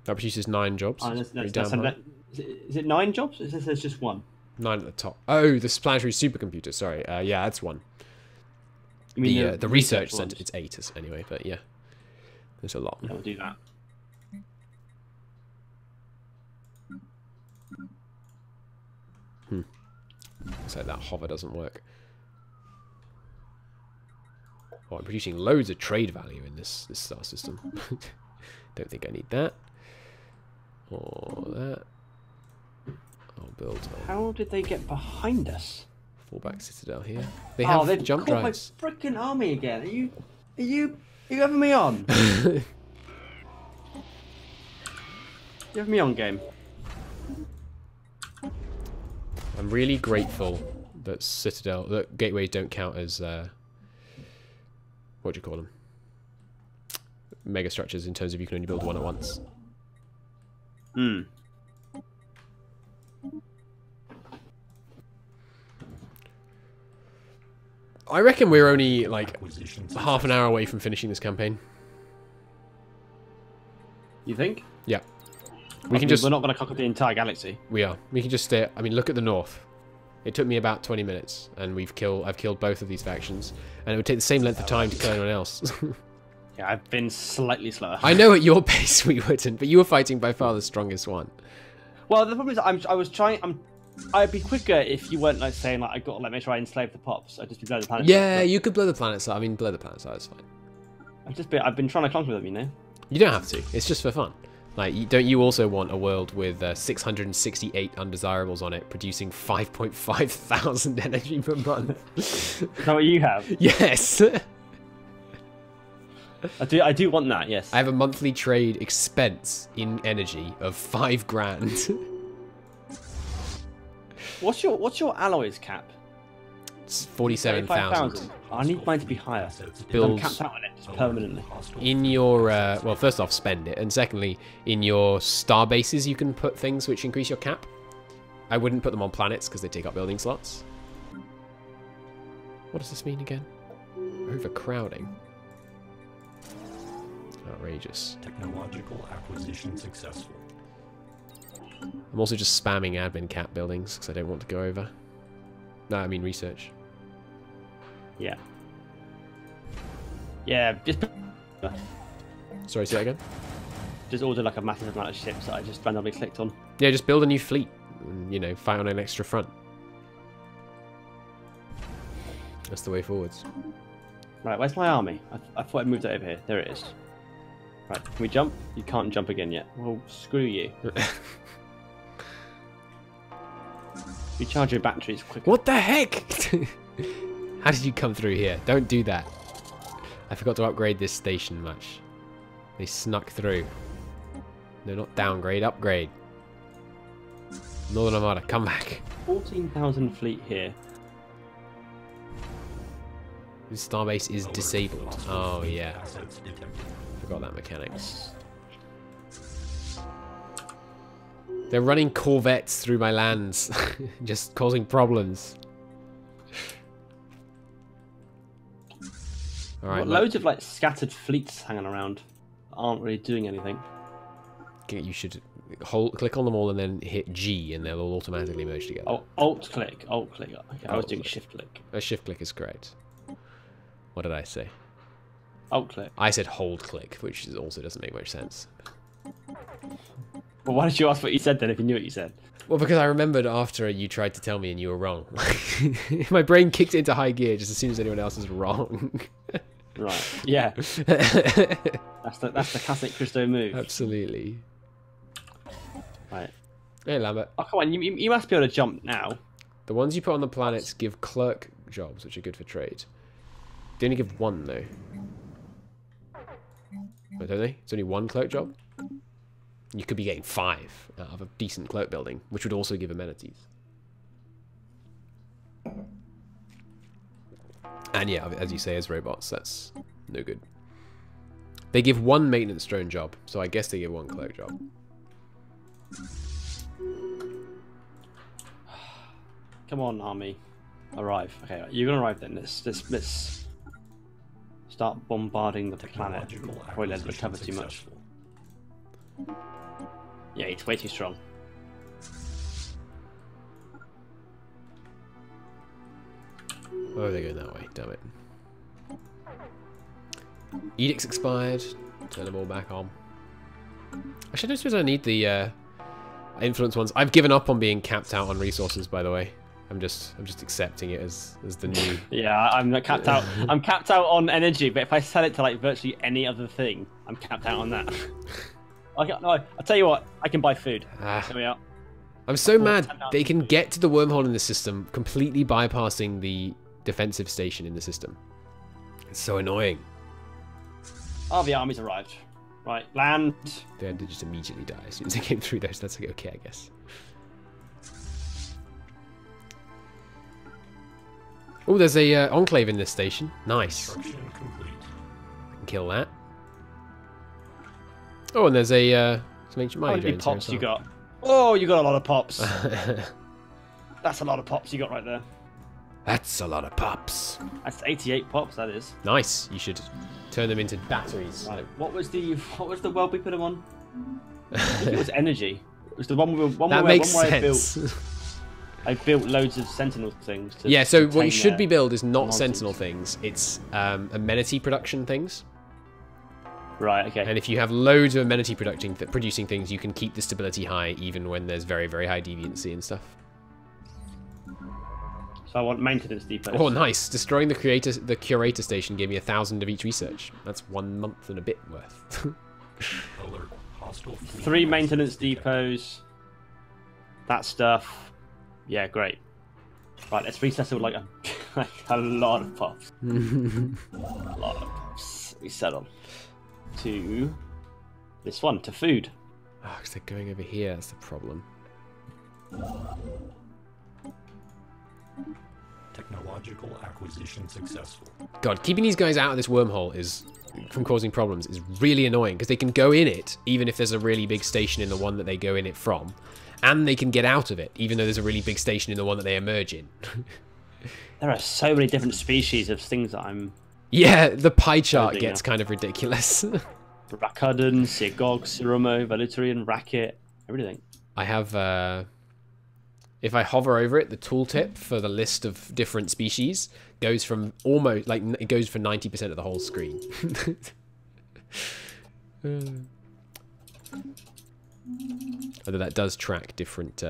That produces 9 jobs. Oh, Pretty that's, damn high. is it 9 jobs? It says there's just 1. 9 at the top. Oh, the planetary supercomputer. Sorry. Yeah, that's 1. You mean The research ones? center. It's 8 anyway, but yeah, there's a lot. Yeah, we'll do that. Looks like that hover doesn't work. Oh, I'm producing loads of trade value in this star system. Don't think I need that. Or that. I'll build How did they get behind us? fallback citadel here. They have they've jump caught drives. my freaking army again. Are you having me on? You having me on, game? I'm really grateful that gateways don't count as what do you call them? Mega structures in terms of you can only build one at once. Hmm. I reckon we're only like half an hour away from finishing this campaign. You think? Yeah. We're not going to conquer the entire galaxy. We are. We can just stay. I mean, look at the north. It took me about 20 minutes, and I've killed both of these factions, and it would take the same length of time to kill anyone else. Yeah, I've been slightly slower. I know at your pace we wouldn't, but you were fighting by far the strongest one. Well, the problem is I was trying. I'd be quicker if you weren't like saying like I got to like make sure I enslave the pops. I'd just be blowing the planet. Yeah, you could blow the planet side. I mean, blow the planet side is fine. I've been trying to conquer them, you know. You don't have to. It's just for fun. Like, don't you also want a world with 668 undesirables on it, producing 5.5 thousand energy per month? Is that what you have? Yes. I do want that. Yes. I have a monthly trade expense in energy of 5 grand. What's your alloys cap? It's 47,000. I need mine to be higher. Builds- I'm capped out on it just permanently. In your, well, first off, spend it. And secondly, in your star bases, you can put things which increase your cap. I wouldn't put them on planets because they take up building slots. What does this mean again? Overcrowding. Outrageous. Technological acquisition successful. I'm also just spamming admin cap buildings because I don't want to go over. No, I mean research. Yeah. Yeah, just Sorry, say that again? order like a massive amount of ships that I just randomly clicked on. Yeah, just build a new fleet. and, you know, fight on an extra front. That's the way forwards. Right, where's my army? I thought I moved it over here. There it is. Right, can we jump? You can't jump again yet. Well, screw you. Recharge your batteries quicker. What the heck? How did you come through here? Don't do that. I forgot to upgrade this station much. They snuck through. No, not downgrade, upgrade. Northern Armada, come back. 14,000 fleet here. This starbase is disabled. Oh, yeah. Assets detected. Forgot that mechanic. They're running corvettes through my lands. Just causing problems. Alright. Loads of like scattered fleets hanging around. Aren't really doing anything. You should click on them all and then hit G and they'll all automatically merge together. Oh, alt click. Okay, I was doing click. shift click. A shift click is great. What did I say? Alt click. I said hold click, which also doesn't make much sense. Well, why did you ask what you said then if you knew what you said? Well, because I remembered after you tried to tell me and you were wrong. My brain kicked into high gear just as soon as anyone else was wrong. Right. Yeah. That's the classic Christo move. Absolutely. Right. Hey, Lambert. Oh, come on. You must be able to jump now. The ones you put on the planets give clerk jobs, which are good for trade. They only give one, though. Oh, don't they? It's only one clerk job? You could be getting 5 out of a decent clerk building, which would also give amenities. And yeah, as you say, as robots, that's no good. They give 1 maintenance drone job, so I guess they give 1 clerk job. Come on, army. Arrive. Okay, you're gonna arrive then. Let's start bombarding the planet. Probably let it recover too much. Yeah, it's way too strong. Oh, they're going that way. Damn it. Edicts expired. Turn them all back on. Actually, I don't suppose I need the influence ones. I've given up on being capped out on resources, by the way. I'm just accepting it as the new. Yeah, I'm not capped out. I'm capped out on energy, but if I sell it to like virtually any other thing, I'm capped out on that. I'll tell you what. I can buy food. There we are. I'm so mad they can get to the wormhole in the system, completely bypassing the defensive station in the system. It's so annoying. Oh, the army's arrived. Right, land. They had to just immediately die as soon as they came through those. That's okay, I guess. Oh, there's a enclave in this station. Nice. Construction complete. I can kill that. Oh, and there's a some ancient How mining many drones here pops as you well. got? Oh, you got a lot of pops. That's a lot of pops you got right there. That's a lot of pops. That's 88 pops. That is. Nice. You should turn them into batteries. Right. What was the world we put them on? I think it was energy. It was the one That makes where sense. I built loads of sentinel things. Yeah, so what you contain should their be build is not nonsense. sentinel things. It's amenity production things. Right. Okay. And if you have loads of amenity producing things, you can keep the stability high even when there's very, very high deviancy and stuff. So I want maintenance depots. Oh, nice. Destroying the curator station gave me 1,000 of each research. That's 1 month and a bit worth. Alert. Hostile fleet. 3 maintenance depots. That stuff. Yeah, great. Right, let's resettle like a lot of pops. A lot of pops. We settle to this one, to food. Oh, because they're going over here. That's the problem. Technological acquisition successful. God, keeping these guys out of this wormhole from causing problems is really annoying because they can go in it even if there's a really big station in the one that they go in it from, and they can get out of it even though there's a really big station in the one that they emerge in. There are so many different species of things that I'm... Yeah, the pie chart Everything, gets yeah. kind of ridiculous. Rakuden, Sigog, Siromo, Valutarian, Racket, everything. I have, if I hover over it, the tooltip for the list of different species goes from almost, like, it goes for 90% of the whole screen. Although that does track different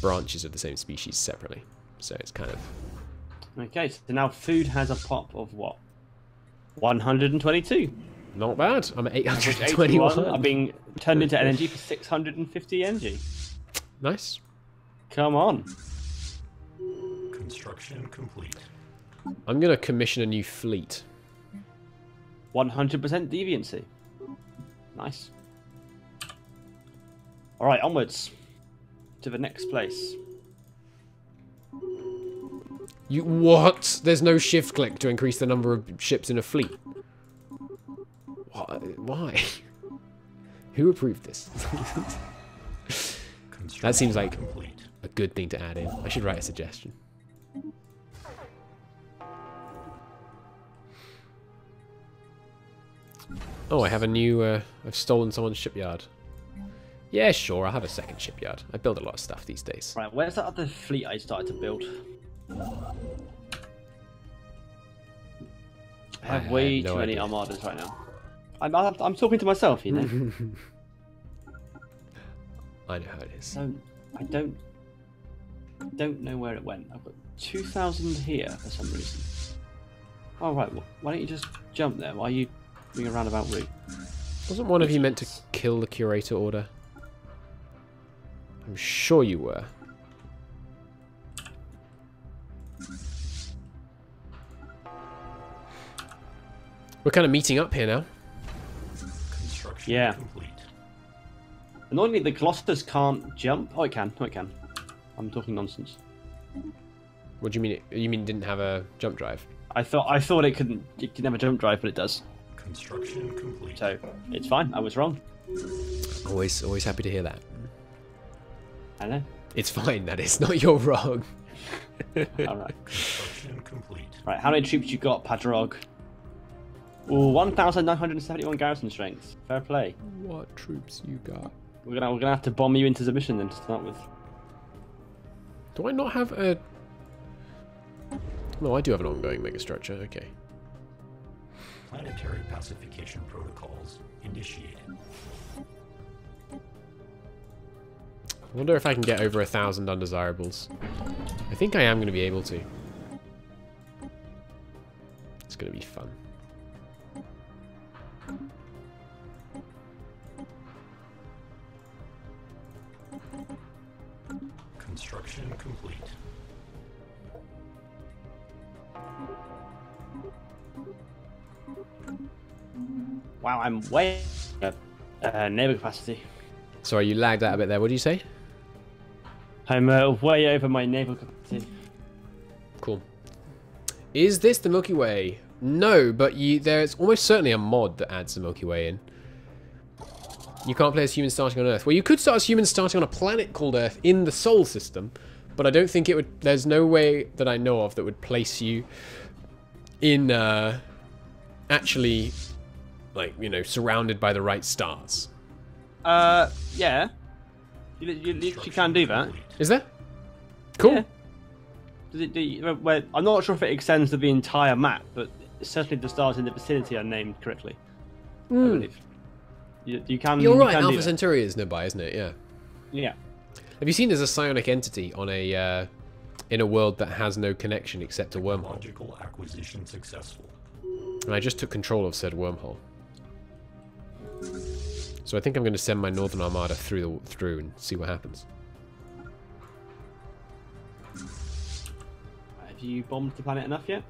branches of the same species separately. So it's kind of... Okay, so now food has a pop of what? 122. Not bad. I'm at 81 821. are being turned into energy for 650 energy. Nice. Come on. Construction complete. I'm going to commission a new fleet. 100% deviancy. Nice. Alright, onwards. To the next place. You what? There's no shift click to increase the number of ships in a fleet. Why? Who approved this? That seems like a good thing to add in. I should write a suggestion. Oh, I have a new... I've stolen someone's shipyard. Yeah, sure, I'll have a second shipyard. I build a lot of stuff these days. Right, where's that other fleet I started to build? I have way no too many idea. armadas right now. I'm talking to myself, you know. I know how it is. I don't know where it went. I've got 2,000 here for some reason. Oh right, well, why don't you just jump there? Why are you doing a roundabout route? Wasn't one of you meant to kill the curator order? I'm sure you were. We're kind of meeting up here now. Construction Yeah. complete. Annoyingly, the Colossus can't jump. Oh, it can. Oh, it can. I'm talking nonsense. What do you mean? You mean it didn't have a jump drive? I thought it couldn't. It didn't have a jump drive, but it does. Construction complete. So it's fine. I was wrong. Always happy to hear that. I know. It's fine, that is. Not you're wrong. All right. Construction complete. Right. How many troops you got, Padrog? Ooh, 1,971 garrison strength. Fair play. What troops you got? We're gonna have to bomb you into submission then to start with. Do I not have a... No, I do have an ongoing megastructure. Okay. Planetary pacification protocols initiated. I wonder if I can get over 1,000 undesirables. I think I am going to be able to. It's going to be fun. Construction complete. Wow, I'm way naval capacity. Sorry, you lagged out a bit there. What did you say? I'm way over my naval capacity. Cool. Is this the Milky Way? No, but there's almost certainly a mod that adds the Milky Way in. You can't play as humans starting on Earth. Well, you could start as humans starting on a planet called Earth in the Sol system, but I don't think it would... There's no way that I know of that would place you in, actually, like, you know, surrounded by the right stars. Yeah. You literally can do that. Is there? Cool. Yeah. I'm not sure if it extends to the entire map, but certainly the stars in the vicinity are named correctly. I believe. You can. You're you right, can do Alpha that. Centauri is nearby, isn't it? Yeah. Yeah. Have you seen there's a psionic entity on a in a world that has no connection except a wormhole? Logical acquisition successful. And I just took control of said wormhole. So I think I'm going to send my Northern Armada through and see what happens. Have you bombed the planet enough yet?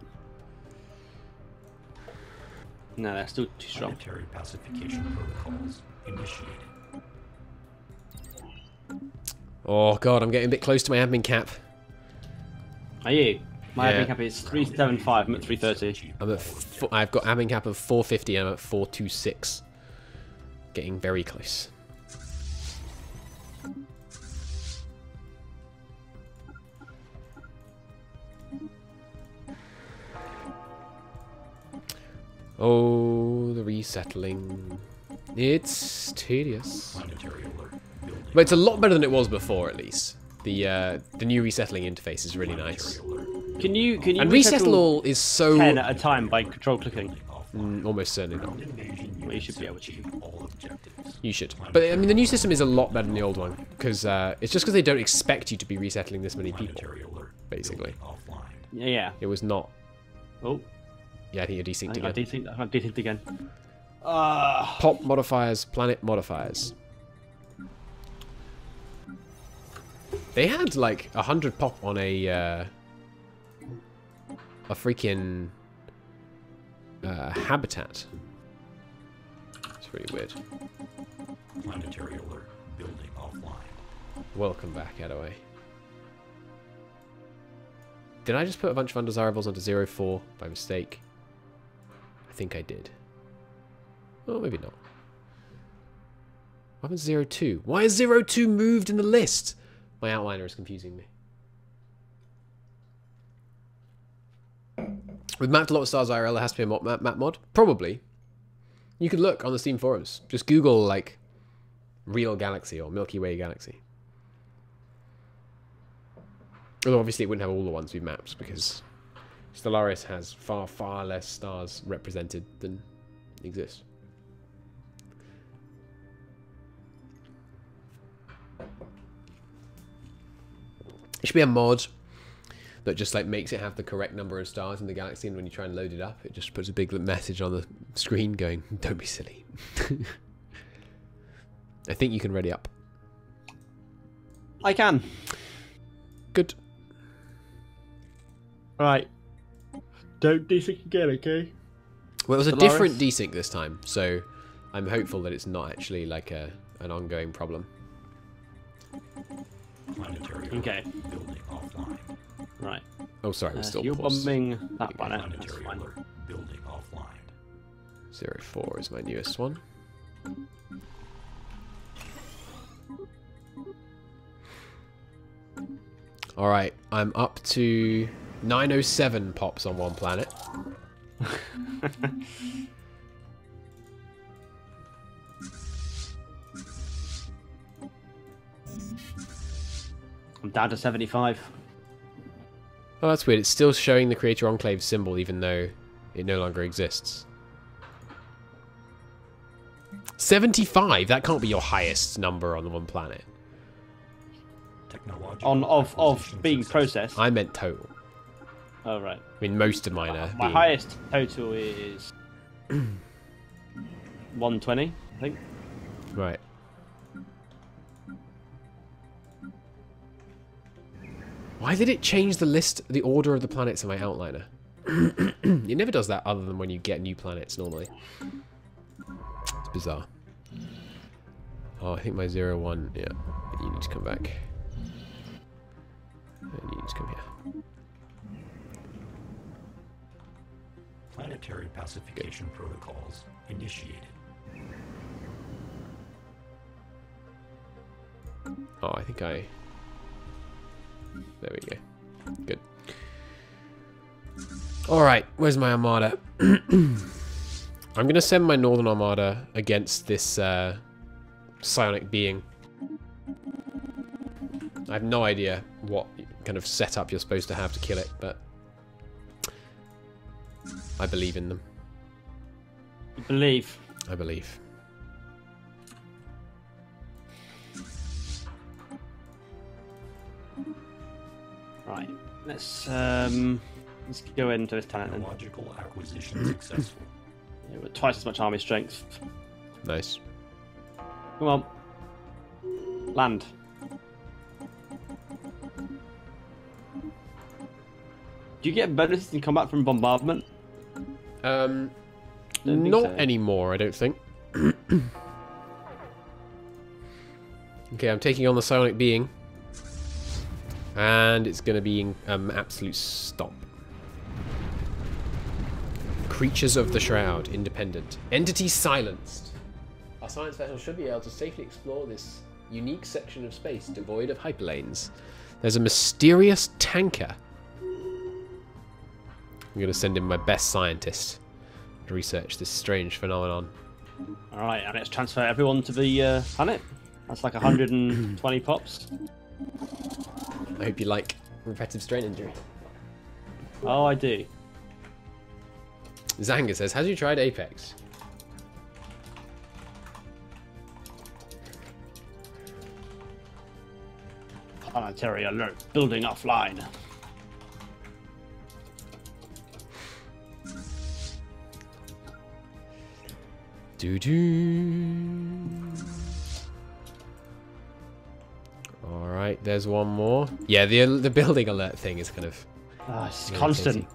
No, they're still too strong. Planetary pacification protocols initiated. Oh god, I'm getting a bit close to my admin cap. Are you? My Yeah. admin cap is 375. I'm at 330. I've got admin cap of 450 and I'm at 426. Getting very close. Oh, the resettling. It's tedious. Planetary alert. Building. But it's a lot better than it was before, at least. The new resettling interface is really nice. Planetary alert. Can you And resettle all is so... 10 at a time by control clicking? Almost certainly not. Well, you should be able to. All objectives. You should. But I mean, the new system is a lot better than the old one because it's just because they don't expect you to be resettling this many people. Planetary alert. Basically, Offline. Yeah. it was not. Oh, Yeah, I think you're desynced I again. desynced again. Pop modifiers, planet modifiers. They had like 100 pop on a freaking habitat. It's really weird. Planetary alert. Building offline. Welcome back, Addaway. Did I just put a bunch of undesirables onto 04 by mistake? I think I did. Oh, maybe not. What happened to 02? Why is 02 moved in the list? My outliner is confusing me. With mapped a lot of stars IRL, there has to be a map mod? Probably. You could look on the Steam forums. Just Google, like, Real Galaxy or Milky Way Galaxy. Although obviously it wouldn't have all the ones we've mapped because Stellaris has far, far less stars represented than exist. It should be a mod that just like makes it have the correct number of stars in the galaxy, and when you try and load it up, it just puts a big message on the screen going, "Don't be silly." I think you can ready up. I can. Good. Right. Don't desync again, okay? Well, it was a Stellaris? different desync this time, so I'm hopeful that it's not actually like an ongoing problem. Planetary alert. Okay. Building offline. Right. Oh, sorry, we're still You're paused. bombing that planet. That's Planetary fine. alert. Building offline. 04 is my newest one. Alright, I'm up to 907 pops on one planet. I'm down to 75. Oh, that's weird. It's still showing the Creator Enclave symbol even though it no longer exists. 75? That can't be your highest number on the one planet. On of being processed. I meant total. Oh right. I mean, most of mine are My being... highest total is 120, I think. Right. Why did it change the list, the order of the planets in my outliner? It never does that other than when you get new planets normally. It's bizarre. Oh, I think my 01, yeah. You need to come back. And you need to come here. Planetary pacification protocols initiated. Oh, I think I... There we go. Good. Alright, where's my armada? I'm going to send my northern armada against this psionic being. I have no idea what kind of setup you're supposed to have to kill it, but I believe in them. You believe. I believe. Right. Let's go into this planet then. Technological acquisition successful. Yeah, with twice as much army strength. Nice. Come on. Land. Do you get bonuses in combat from bombardment? Not think so. anymore, I don't think. Okay, I'm taking on the psionic being. And it's going to be absolute stop. Creatures of the Shroud, independent. Entity silenced. Our science vessel should be able to safely explore this unique section of space devoid of hyperlanes. There's a mysterious tanker. I'm going to send in my best scientist to research this strange phenomenon. Alright, and let's transfer everyone to the planet. That's like 120 pops. I hope you like repetitive strain injury. Oh, I do. Zanga says, "Has you tried Apex?" Planetary alert. Building offline. All right, there's one more. Yeah, the building alert thing is kind of It's constant.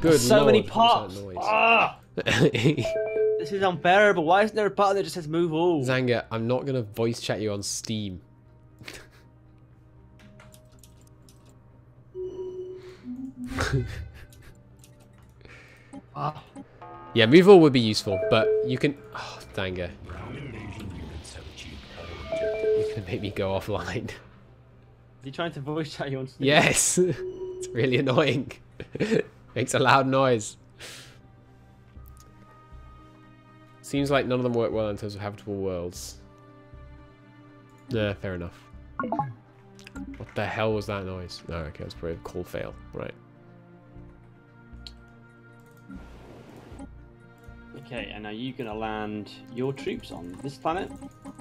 Good. So many Lord, parts. what's Ah! This is unbearable. Why isn't there a button that just says move all? Zanga, I'm not gonna voice chat you on Steam. Yeah, move all would be useful, but you can. Oh, Zanga. Ground invasion units have achieved all objectives. You can make me go offline. Is he trying to voice chat you on Steam? Yes, it's really annoying. Makes a loud noise. Seems like none of them work well in terms of habitable worlds. Yeah, fair enough. What the hell was that noise? Oh, okay, it was probably a cold fail. Right. Okay, and are you going to land your troops on this planet?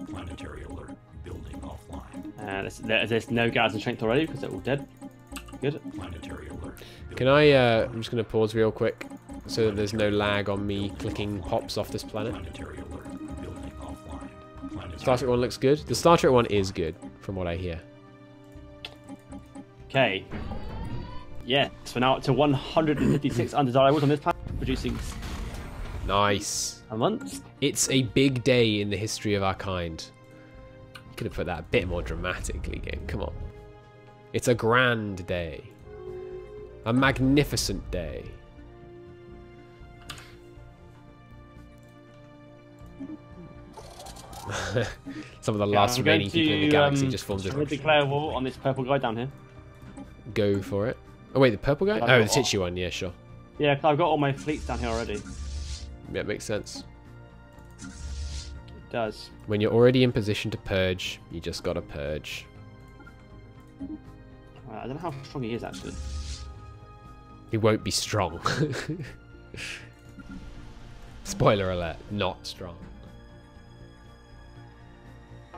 Planetary alert. Building offline. There's no garrison strength already because they're all dead. Good. Planetary alert. Can I, I'm just going to pause real quick so that there's no lag on me clicking pops off this planet. Planetary alert. Building offline. Planetary Star Trek one looks good. The Star Trek one is good, from what I hear. Okay. Yeah, so we're now up to 156 undesirables on this planet, producing Nice. a month. It's a big day in the history of our kind. You could have put that a bit more dramatically, game. Come on. It's a grand day. A magnificent day. Some of the last remaining people in the galaxy just formed I'm going to declare war on this purple guy down here. Go for it. Oh wait, the purple guy? I've Oh, got the titchy one. Yeah, sure. Yeah, 'cause I've got all my fleets down here already. Yeah, makes sense. It does. When you're already in position to purge, you just gotta purge. I don't know how strong he is actually. He won't be strong. Spoiler alert, not strong.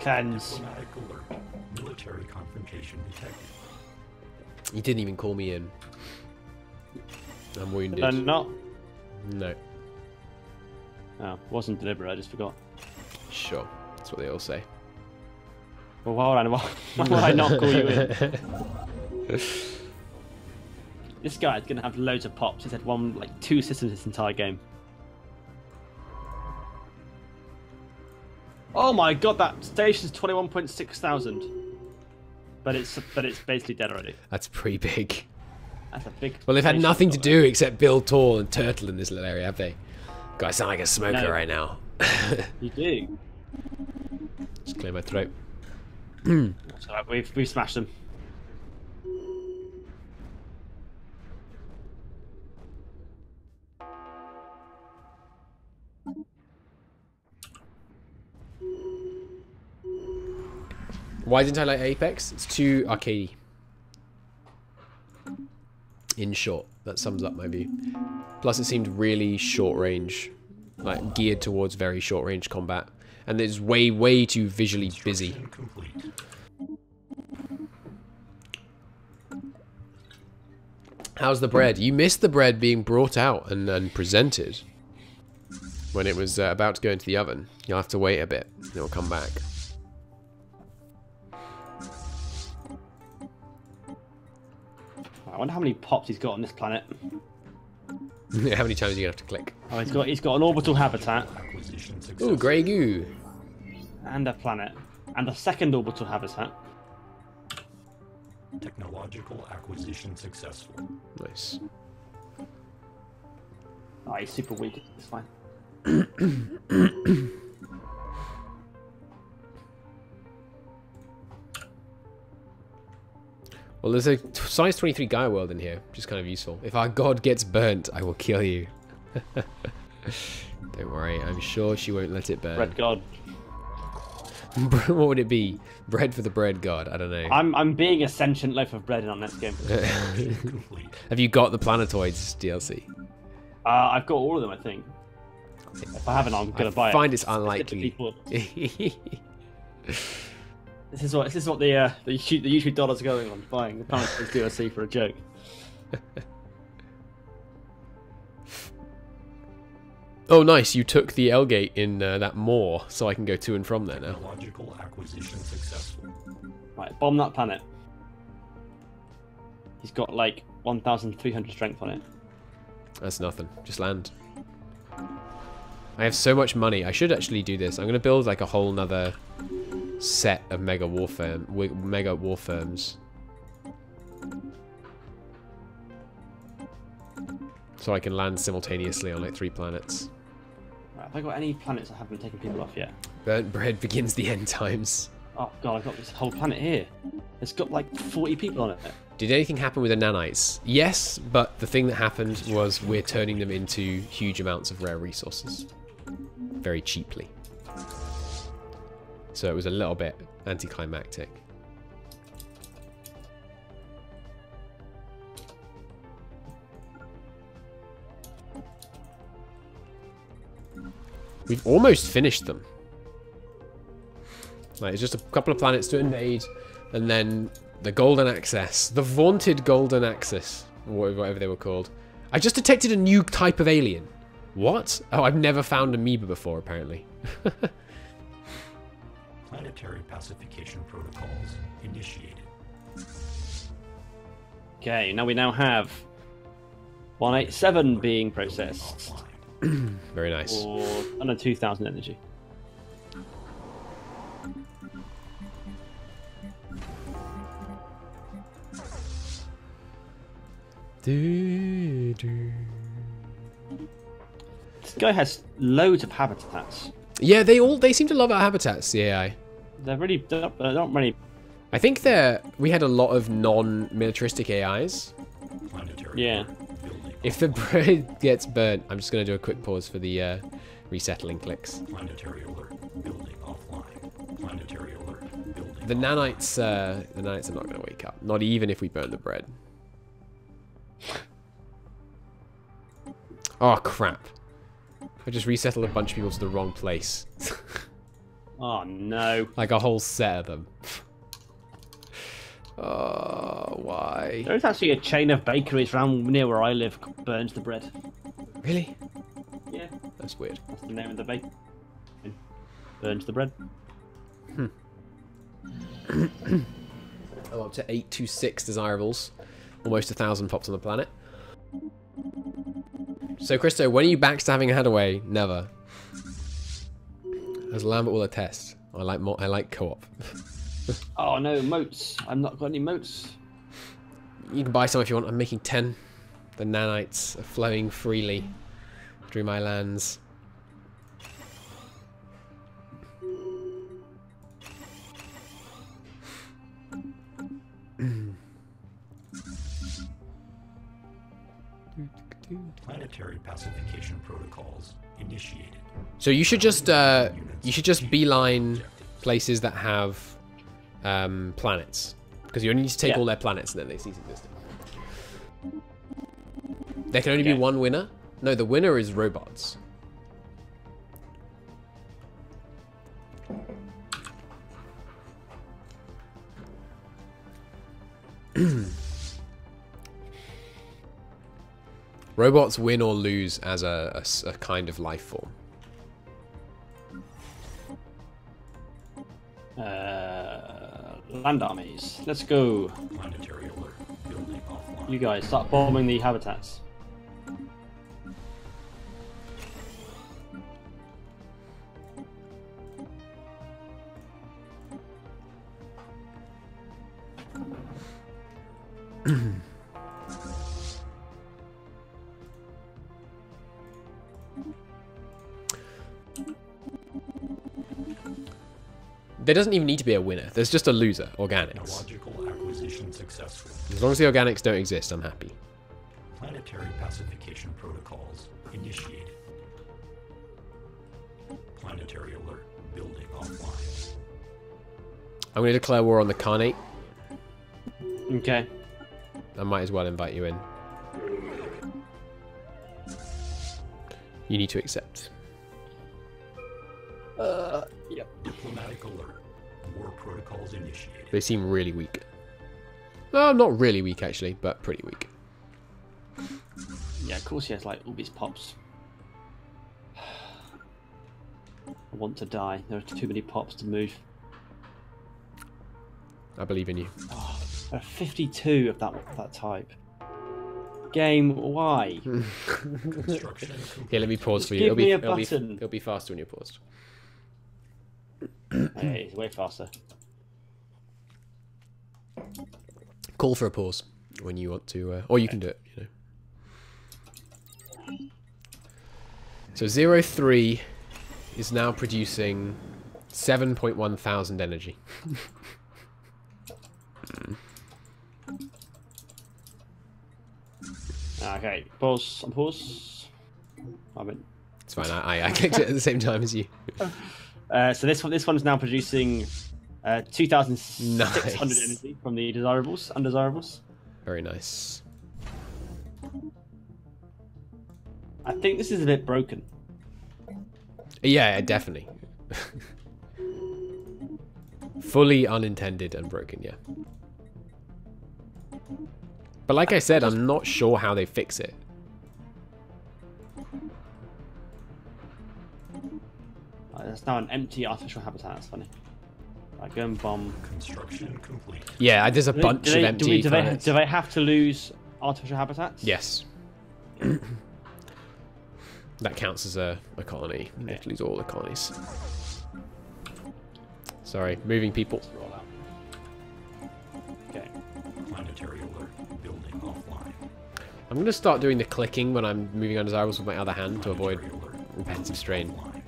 Cleanse. diplomatic alert. Military confrontation detected. He didn't even call me in. I'm wounded. Not. No. Oh, wasn't deliberate. I just forgot. Sure. That's what they all say. Well, hold on. Why would I not call you in? This guy's gonna have loads of pops. He's had two systems this entire game. Oh my god, that station's 21.6 thousand. But it's basically dead already. That's pretty big. That's a big. Well, they've had station nothing to got do except build tall and turtle in this little area, have they? God, I sound like a smoker No. right now. there. You do. Just clear my throat. So we've smashed them. Why didn't I like Apex? It's too arcadey. In short, that sums up my view. Plus, it seemed really short range, like geared towards very short range combat, and it's way too visually busy. Complete. How's the bread? You missed the bread being brought out and presented when it was about to go into the oven. You'll have to wait a bit. It'll come back. I wonder how many pops he's got on this planet. How many times are you gonna have to click? Oh, he's got an orbital habitat Acquisition Ooh, successful. grey goo. and a planet and a second orbital habitat. Technological acquisition successful. Nice. Oh, he's super weak. It's fine. Well, there's a size 23 Gaia world in here, which is kind of useful. If our god gets burnt, I will kill you. Don't worry, I'm sure she won't let it burn. Red God. What would it be? Bread for the bread god? I don't know. I'm being a sentient loaf of bread in our next game. Complete. Have you got the Planetoids DLC? I've got all of them, I think. If I haven't, I'm gonna buy it. I find it's unlikely. This is what the YouTube dollars are going on, buying the Planet Coaster DLC for a joke. Oh, nice! You took the L gate in that moor, so I can go to and from there now. Technological acquisition successful. Right, bomb that planet. He's got like 1,300 strength on it. That's nothing. Just land. I have so much money. I should actually do this. I'm going to build like a whole nother set of mega war firms. So I can land simultaneously on like 3 planets. Right, have I got any planets I haven't taken people off yet? Burnt bread begins the end times. Oh god, I've got this whole planet here. It's got like 40 people on it. Did anything happen with the nanites? Yes, but the thing that happened was we're turning them into huge amounts of rare resources. Very cheaply. So it was a little bit anticlimactic. We've almost finished them. Like, it's just a couple of planets to invade, and then the Golden Axis. The vaunted Golden Axis. Or whatever they were called. I just detected a new type of alien. What? Oh, I've never found amoeba before, apparently. Planetary pacification protocols initiated. Okay, now we have 187 being processed. Very nice. Or under 2,000 energy. This guy has loads of habitats. Yeah, they seem to love our habitats, the AI. They're really not really. I think we had a lot of non-militaristic AIs. Planetary Yeah. building. If the bread gets burnt, I'm just going to do a quick pause for the resettling clicks. Planetary alert. Building offline. Planetary alert. Building. The nanites are not going to wake up. Not even if we burn the bread. Oh, crap. I just resettled a bunch of people to the wrong place. Oh no! Like a whole set of them. Oh, why? There is actually a chain of bakeries around near where I live called Burns the Bread. Really? Yeah, That's weird. that's the name of the bake. Burns the Bread. I'm up to 826 desirables. Almost 1,000 pops on the planet. So, Christo, when are you backstabbing Addaway? Never. As Lambert will attest. I like co-op. Oh no, moats! I've not got any moats. You can buy some if you want. I'm making 10. The nanites are flowing freely through my lands. Planetary pacification protocols initiated. So you should just beeline places that have planets, because you only need to take all their planets and then they cease existing. There can only be one winner. No, the winner is robots. Robots win or lose as a kind of life form. Land armies. Let's go. Planetary alert. Building offline. You guys start bombing the habitats. There doesn't even need to be a winner. There's just a loser, organics. Technological acquisition successful. As long as the organics don't exist, I'm happy. Planetary pacification protocols initiated. Planetary alert. Building offline. I'm going to declare war on the Carnate. Okay. I might as well invite you in. You need to accept. Yep. Diplomatic alert. War protocols initiated. They seem really weak. No, not really weak actually, but pretty weak. Yeah, of course he has like all these pops. I want to die. There are too many pops to move. I believe in you. Oh, there are 52 of that type. Game, why? Construction complete. Here, let me pause Just for you. give me a button. It'll be faster when you're paused. Hey, it's way faster. Call for a pause when you want to, or you can do it. You know. So 03 is now producing 7.1 thousand energy. Okay, pause. Pause. I mean, It's fine. I clicked it at the same time as you. so this one is now producing 2,600 Nice. energy from the desirables, undesirables. Very nice. I think this is a bit broken. Yeah, definitely. Fully unintended and broken, yeah. But like I said, I'm not sure how they fix it. There's now an empty artificial habitat. That's funny. Right, go and bomb. Construction complete. Yeah, there's a bunch of empty planets. Do they have to lose artificial habitats? Yes. That counts as a colony. You have to lose all the colonies. Sorry, moving people. Roll out. Okay. Planetary alert. Building offline. I'm going to start doing the clicking when I'm moving undesirables with my other hand to avoid Planetary alert. repetitive strain. Offline.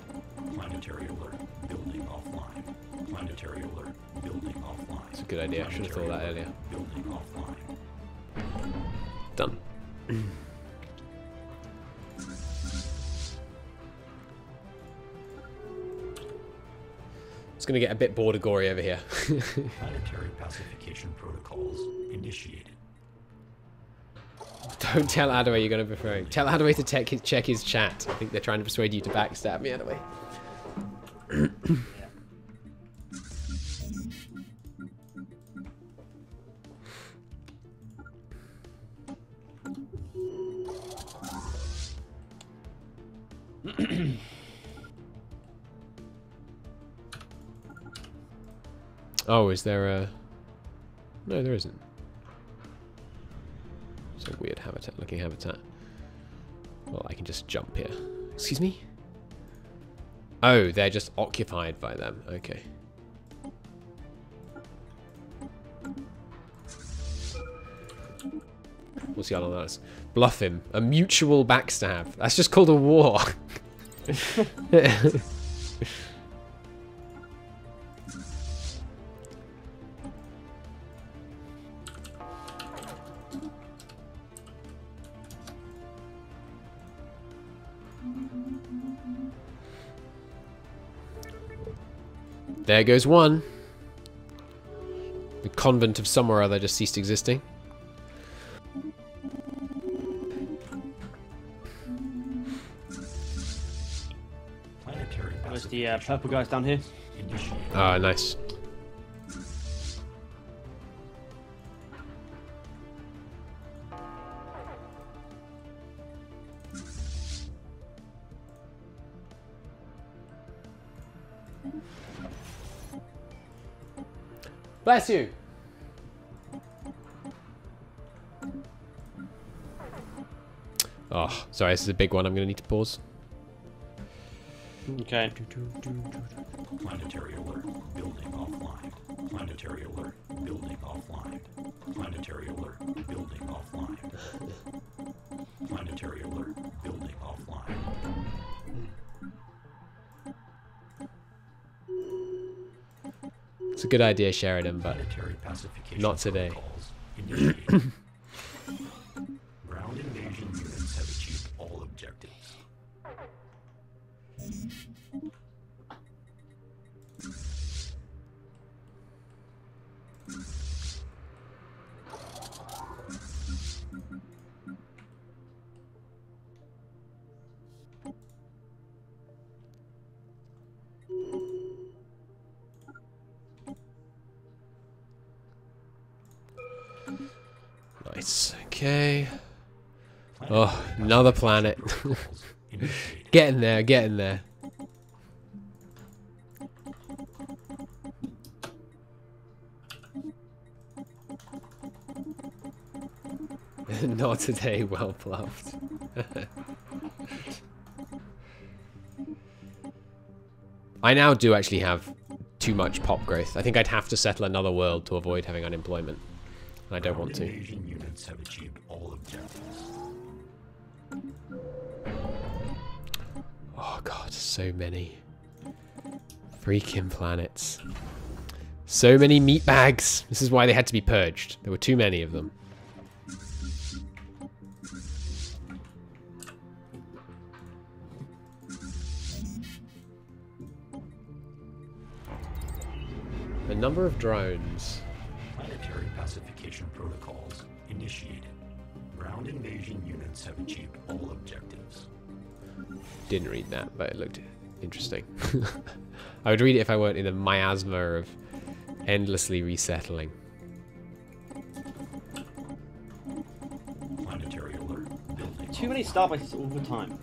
Planetary alert. Building offline. Planetary alert. Building offline. It's a good idea. I should have thought that earlier. Building offline. Done. It's going to get a bit border-gory over here. Planetary pacification protocols initiated. Don't tell Addaway you're going to be throwing. Tell Addaway to check his chat. I think they're trying to persuade you to backstab me, Addaway. Oh, is there a... No, there isn't. It's a weird looking habitat. Well, I can just jump here. Excuse me? Oh, they're just occupied by them. Okay. We'll see how long that is. Bluff him. A mutual backstab. That's just called a war. There goes one. The convent of somewhere or other just ceased existing. Planetary Where's the purple guys down here? initiated. Ah, nice. Bless you. Oh, sorry, this is a big one. I'm going to need to pause. Okay. Planetary alert. Building offline. Planetary alert. Building offline. Planetary alert. Building offline. Planetary alert. Building offline. It's a good idea, Sheridan, but Planetary pacification not today. protocols initiated. Ground invasion units have achieved all objectives. Okay. Oh, another planet. Getting there, getting there. Not today, well bluffed. I now do actually have too much pop growth. I think I'd have to settle another world to avoid having unemployment. And I don't want to. Asian units have achieved all objectives. Oh god, so many freaking planets. So many meatbags. This is why they had to be purged. There were too many of them. A number of drones. Planetary pacification protocols initiated. Ground invasion units have achieved all objectives. Didn't read that, but it looked interesting. I would read it if I weren't in the miasma of endlessly resettling. Planetary alert. Building. Too many star bases all the time.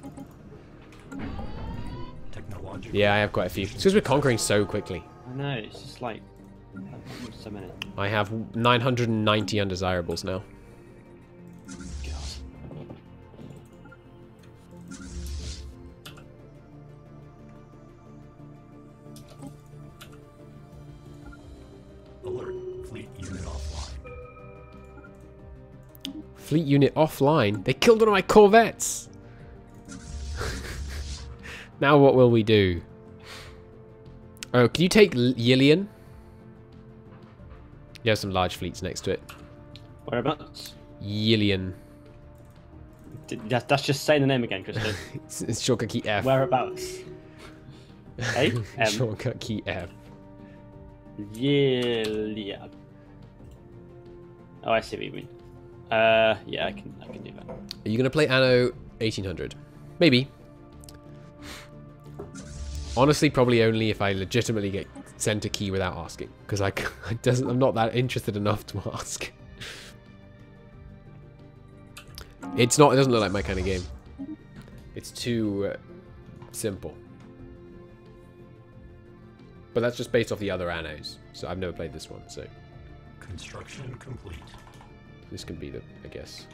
Technological. Yeah, I have quite a few. It's because we're conquering so quickly. I know, it's just like so many. I have 990 undesirables now. Alert. Fleet unit offline. Fleet unit offline? They killed one of my corvettes! Now what will we do? Oh, can you take Yillian? You have some large fleets next to it. Whereabouts? Yillian. That's just saying the name again, Christian. It's shortcut key F. Whereabouts? A? M? Shortcut key F. Yeah. Oh, I see what you mean. Yeah, I can do that. Are you going to play Anno 1800? Maybe. Honestly, probably only if I legitimately get sent a key without asking. Because I'm not that interested enough to ask. It doesn't look like my kind of game. It's too simple. But that's just based off the other Annos. So I've never played this one, so Construction complete. this can be the, I guess.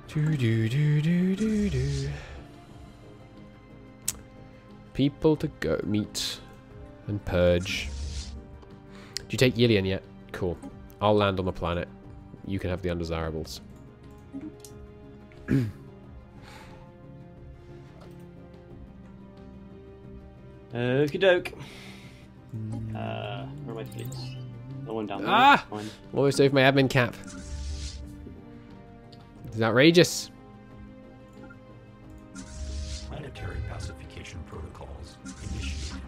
Do. People to go meet and purge. Do you take Yillian yet? Cool. I'll land on the planet. You can have the undesirables. Okie doke. Where are my fleets? No one down there. Ah! Fine. Almost over my admin cap. It's outrageous. Planetary pacification protocols initiated.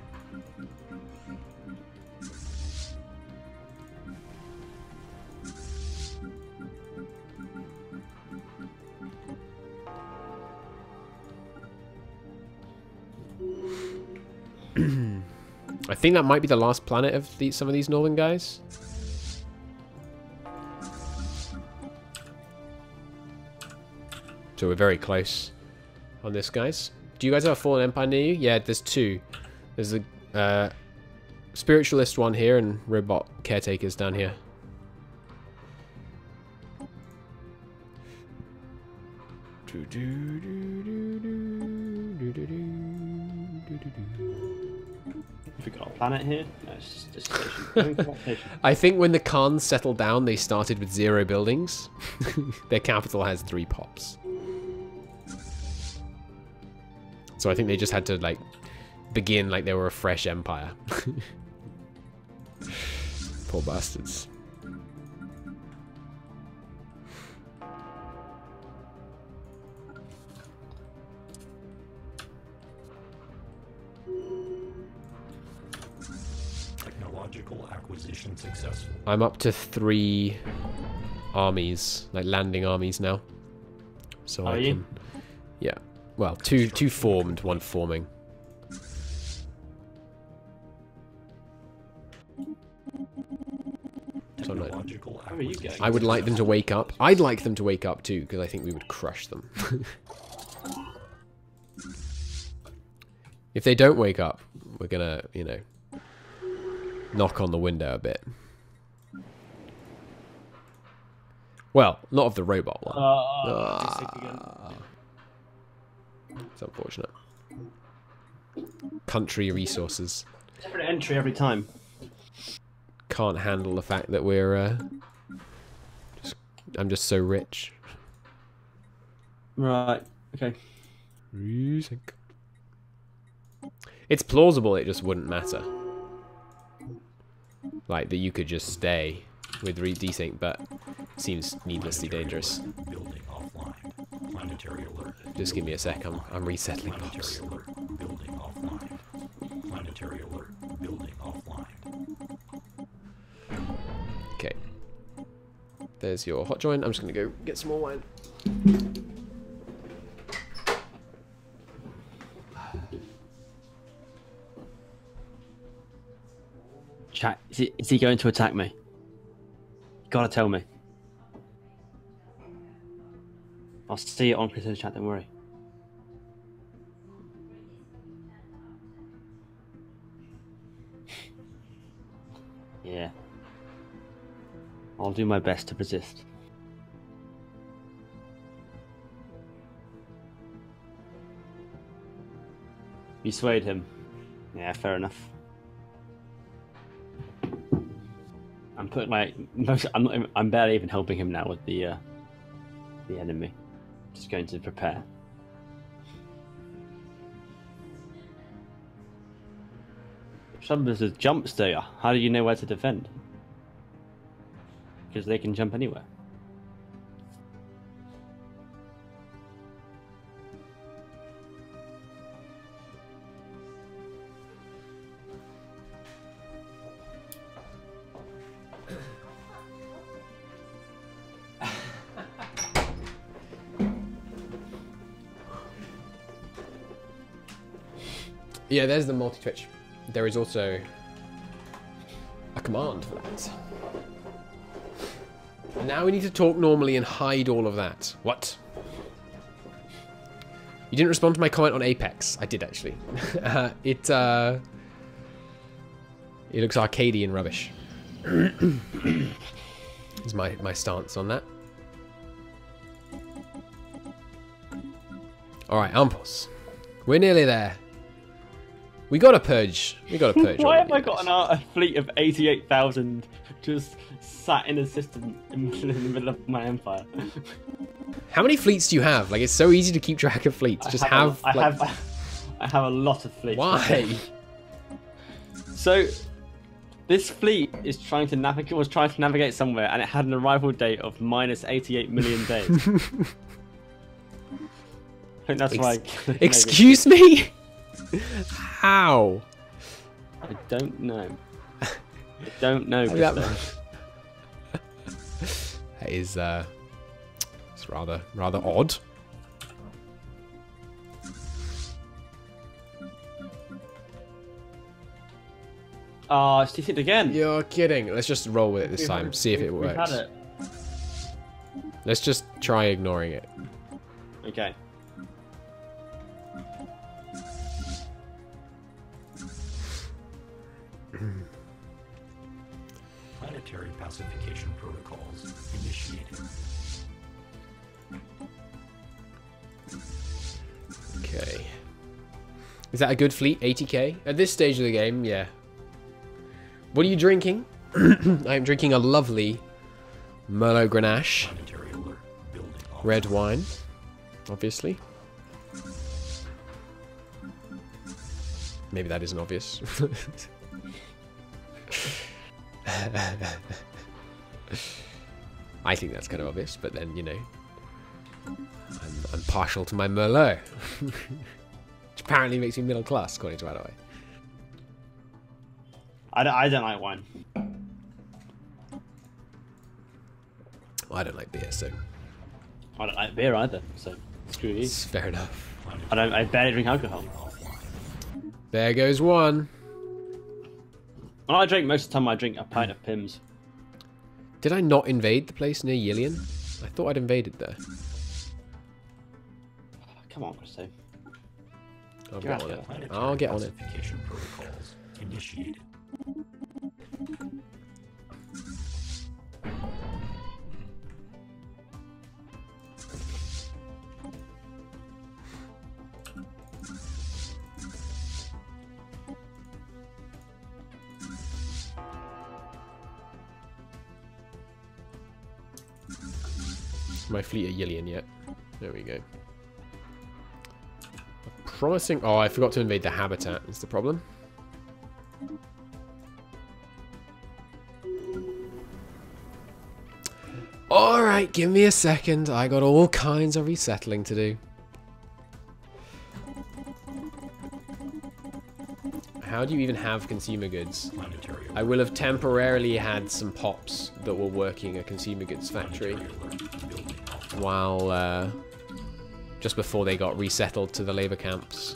I think that might be the last planet of some of these northern guys. So we're very close on this, guys. Do you guys have a Fallen Empire near you? Yeah, there's two. There's a Spiritualist one here and Robot Caretakers down here. Have we got a planet here? No, it's just a station. I think when the Khans settled down, they started with 0 buildings. Their capital has 3 pops. So I think they just had to, like, begin like they were a fresh empire. Poor bastards. Technological acquisition successful. I'm up to 3 armies, like landing armies now. So Are I you? can, yeah. Well, two formed, one forming. So no. Technological Where are you going? I would like them to wake up. I'd like them to wake up too, because I think we would crush them. If they don't wake up, we're gonna, you know, knock on the window a bit. Well, not of the robot one. It's unfortunate. Country resources Different entry every time. can't handle the fact that we're. I'm just so rich. Right. Okay. It's plausible it just wouldn't matter. Like, that you could just stay with desync, but seems needlessly dangerous. Building offline. Planetary alert. Just give me a sec, I'm resettling box. Planetary alert. Building offline. Planetary alert. Building offline. Okay. There's your hot joint. I'm just gonna go get some more wine. Chat. Is he going to attack me? You gotta tell me. I'll see it on Chris's chat. Don't worry. Yeah. I'll do my best to resist. You swayed him. Yeah, fair enough. I'm putting my I'm barely even helping him now with the enemy. Just going to prepare. Some of the jumps there. How do you know where to defend? Because they can jump anywhere. Yeah, there's the multi-twitch. There is also a command for that. And now we need to talk normally and hide all of that. What? You didn't respond to my comment on Apex. I did, actually. It looks arcadey and rubbish. Is my stance on that. Alright, Ampos. We're nearly there. We got a purge. We got a purge. Why have I got a fleet of 88,000 just sat in a system in the middle of my empire? How many fleets do you have? Like, it's so easy to keep track of fleets. Just have. I have a lot of fleets. Why? So, this fleet is was trying to navigate somewhere, and it had an arrival date of minus 88 million days. I think that's why. Excuse me? How? I don't know. I don't know. That is it's rather odd. Oh, it's desync again. You're kidding. Let's just roll with it this time. See if it We've works. had it. Let's just try ignoring it. Okay. Planetary pacification protocols initiated. Okay. Is that a good fleet? 80k? At this stage of the game, yeah. What are you drinking? I am drinking a lovely Merlot Grenache. Planetary alert. Building off. Red wine, obviously. Maybe that isn't obvious. I think that's kind of obvious, but then, you know, I'm partial to my Merlot. Which apparently makes me middle class, according to Addaway. I don't like wine. I don't like beer, so I don't like beer either, so screw you. it's fair enough. I barely drink alcohol. There goes one. When I drink, most of the time I drink a pint of Pimm's. Did I not invade the place near Yillian? I thought I'd invaded there. Come on, Christo. I'll You're get on it. after it. I'll get on it. Classification protocols initiated. My fleet at Yillian yet. There we go. Promising. Oh, I forgot to invade the habitat. Is the problem? Alright, give me a second. I got all kinds of resettling to do. How do you even have consumer goods? I will have temporarily had some pops that were working a consumer goods factory while just before they got resettled to the labor camps.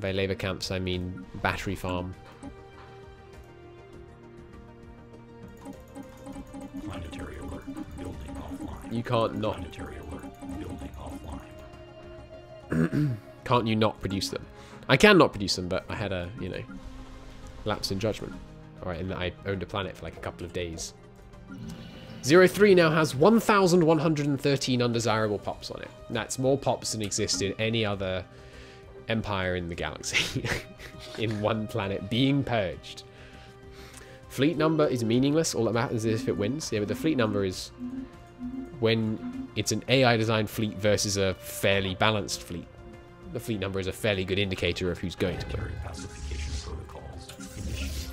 By labor camps I mean battery farm. Planetary alert. Building offline. You can't not. Planetary alert. Building offline. Can't you not produce them? I can not produce them, but I had a, you know, lapse in judgment. Alright, and I owned a planet for like a couple of days. 03 now has 1,113 undesirable pops on it. That's more pops than exist in any other empire in the galaxy. In one planet being purged. Fleet number is meaningless. All that matters is if it wins. Yeah, but the fleet number is when it's an AI designed fleet versus a fairly balanced fleet. The fleet number is a fairly good indicator of who's going to win. Pacification protocols initiated.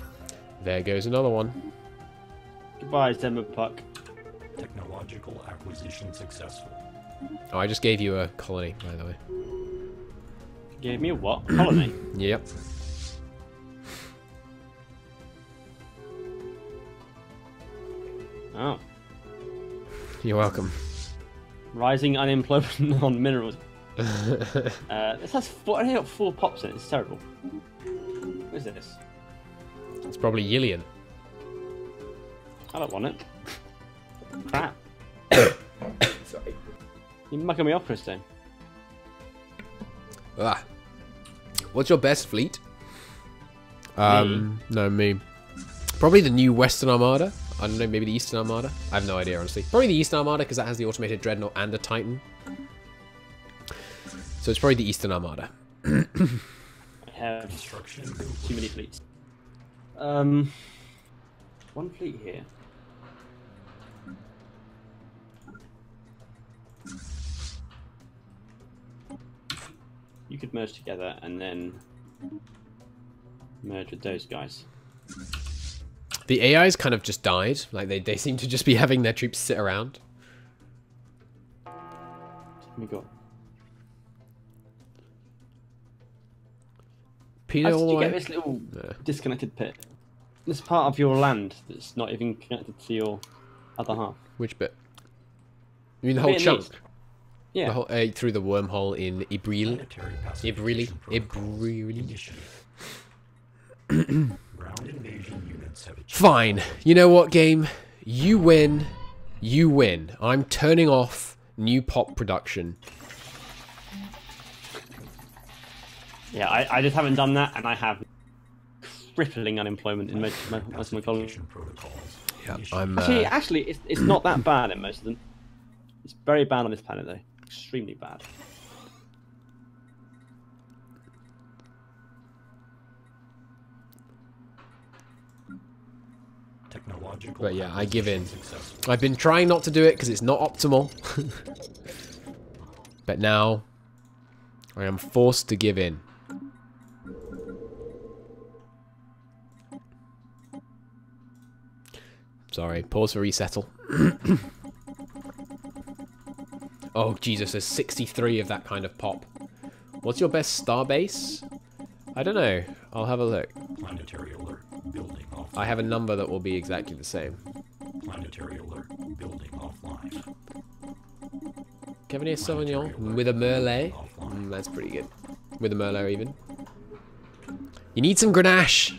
There goes another one. Goodbye, Zemma Puck. Technological acquisition successful. Oh, I just gave you a colony, by the way. Gave me a what? Colony? Yep. Oh. You're welcome. Rising unemployment on minerals. This has only got 4 pops in it. It's terrible. What is this? It's probably Yillian. I don't want it. Crap. Sorry. You're mucking me off, Christo. Ah. What's your best fleet? No, me. Probably the new Western Armada. I don't know, maybe the Eastern Armada. I have no idea, honestly. Probably the Eastern Armada, because that has the automated Dreadnought and a Titan. So it's probably the Eastern Armada. I have too many fleets. One fleet here. You could merge together and then merge with those guys. The AIs kind of just died. Like, they seem to just be having their troops sit around. We got. Peter, How all did the you way? get this little disconnected pit? This part of your land that's not even connected to your other half. Which bit? You mean the whole Bit in chunk? east. Yeah. The whole, through the wormhole in Ibril. Planetary Ibrili. pacification protocols Ibrili. initiated. Ground invasion units have achieved. Fine. You know what, game? You win. You win. I'm turning off new pop production. Yeah, I just haven't done that, and I have crippling unemployment in most of my colonies. Pacification protocols Yeah, initiated. I'm. Actually, it's not that bad in most of them. It's very bad on this planet, though. Extremely bad. Technological But yeah, I give in. acquisition successful. I've been trying not to do it because it's not optimal. But now, I am forced to give in. Sorry, pause for resettle. Oh, Jesus, there's 63 of that kind of pop. What's your best star base? I don't know. I'll have a look. Planetary alert. Building off. I have a number that will be exactly the same. Planetary alert. Building offline. Cabernet Sauvignon with a Merlot. That's pretty good. With a Merlot even. You need some Grenache.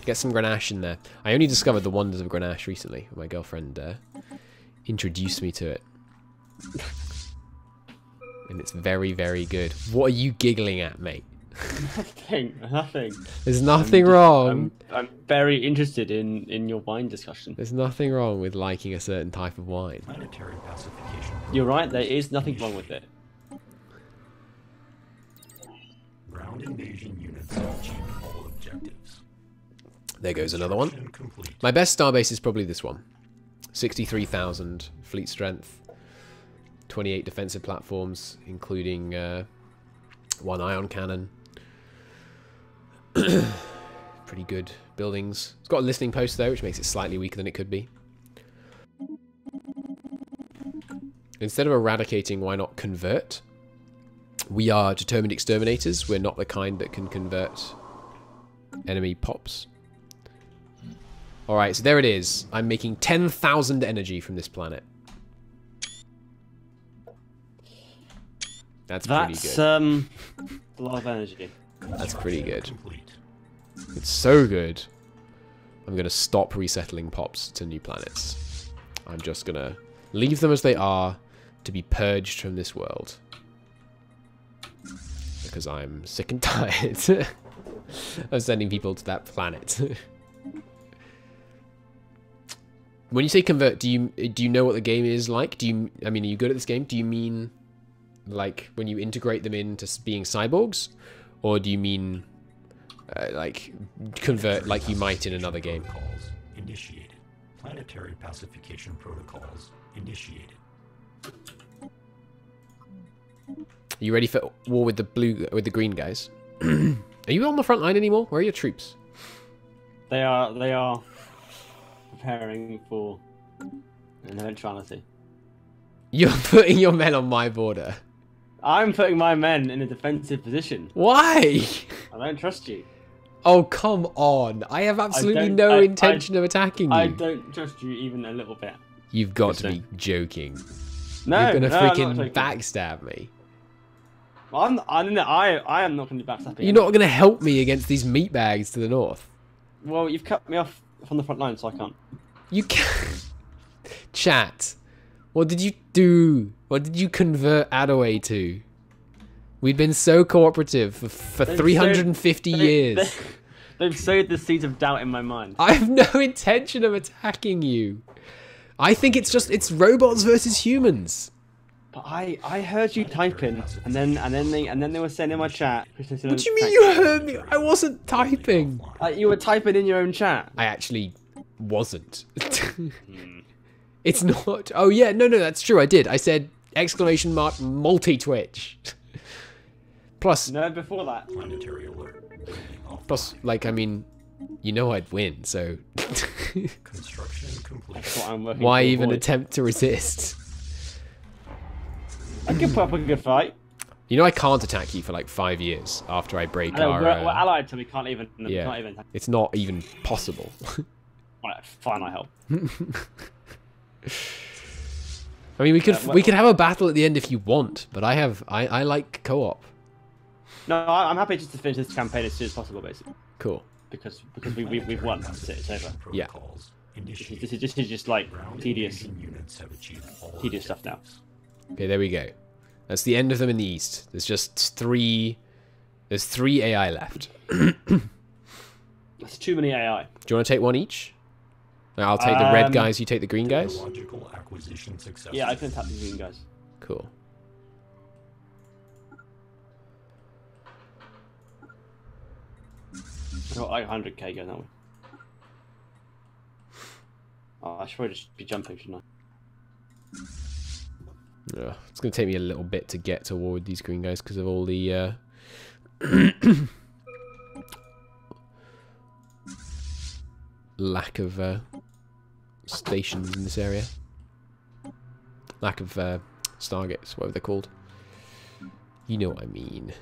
Get some Grenache in there. I only discovered the wonders of Grenache recently. My girlfriend introduced me to it. And it's very, very good. What are you giggling at, mate? Nothing. There's nothing wrong. I'm very interested in your wine discussion. There's nothing wrong with liking a certain type of wine. Planetary pacification. You're right, there is nothing wrong with it. Ground invasion units have achieved all objectives. There goes another one. Construction complete. My best starbase is probably this one. 63,000 fleet strength. 28 defensive platforms, including 1 ion cannon. Pretty good buildings. It's got a listening post though, which makes it slightly weaker than it could be. Instead of eradicating, why not convert? We are determined exterminators. We're not the kind that can convert enemy pops. Alright, so there it is. I'm making 10,000 energy from this planet. That's pretty good. A lot of energy. That's pretty good. Complete. It's so good. I'm going to stop resettling pops to new planets. I'm just going to leave them as they are to be purged from this world. Because I'm sick and tired of sending people to that planet. When you say convert, do you know what the game is like? I mean, are you good at this game? Do you mean like when you integrate them into being cyborgs? Or do you mean like convert like you might in another game? Protocols initiated. Planetary pacification protocols initiated. Are you ready for war with the green guys? Are you on the front line anymore? Where are your troops? They are preparing for an eventuality. You're putting your men on my border. I'm putting my men in a defensive position. Why? I don't trust you. Oh, come on. I have absolutely no intention of attacking you. I don't trust you even a little bit. You've got to be joking. No, You're going to no, I'm not freaking joking. backstab me. I am not going to be backstabbing. You're not going to help me against these meatbags to the north. Well, you've cut me off from the front line, so I can't. You can't. Chat. What did you do? What did you convert Addaway to? We'd been so cooperative for 350 years. They've sowed the seeds of doubt in my mind. I have no intention of attacking you. I think it's robots versus humans. But I heard you typing, and then they were saying in my chat. What do you mean you heard me? I wasn't typing. You were typing in your own chat. I actually wasn't. It's not. Oh yeah, no, that's true. I did. I said exclamation mark multi-twitch. Plus. No, before that. Planetary alert. Plus, like, I mean, you know I'd win, so. Construction complete. That's what I'm working Why to even avoid. attempt to resist? I can put up a good fight. You know I can't attack you for like 5 years after I break I know, our. we're allied, so we can't even. Yeah, Can't even. it's not even possible. Right, fine, I help. I mean, we could have a battle at the end if you want, but I like co-op. No, I'm happy just to finish this campaign as soon as possible, basically, Cool. because we've won. That's it. It's over. Yeah. Protocols This initiated. is just like Ground tedious invasion units have achieved all stuff now. objectives. Okay, there we go. That's the end of them in the east. There's just three. There's 3 AI left. Do That's too many AI. you want to take one each? I'll take the red guys. You take the green guys. Technological acquisition successful. Yeah, I can attack the green guys. Cool. I got like 100k going that way. Oh, I should probably just be jumping, shouldn't I? Yeah, it's going to take me a little bit to get toward these green guys because of all the lack of stations in this area. Lack of stargates, whatever they're called. You know what I mean.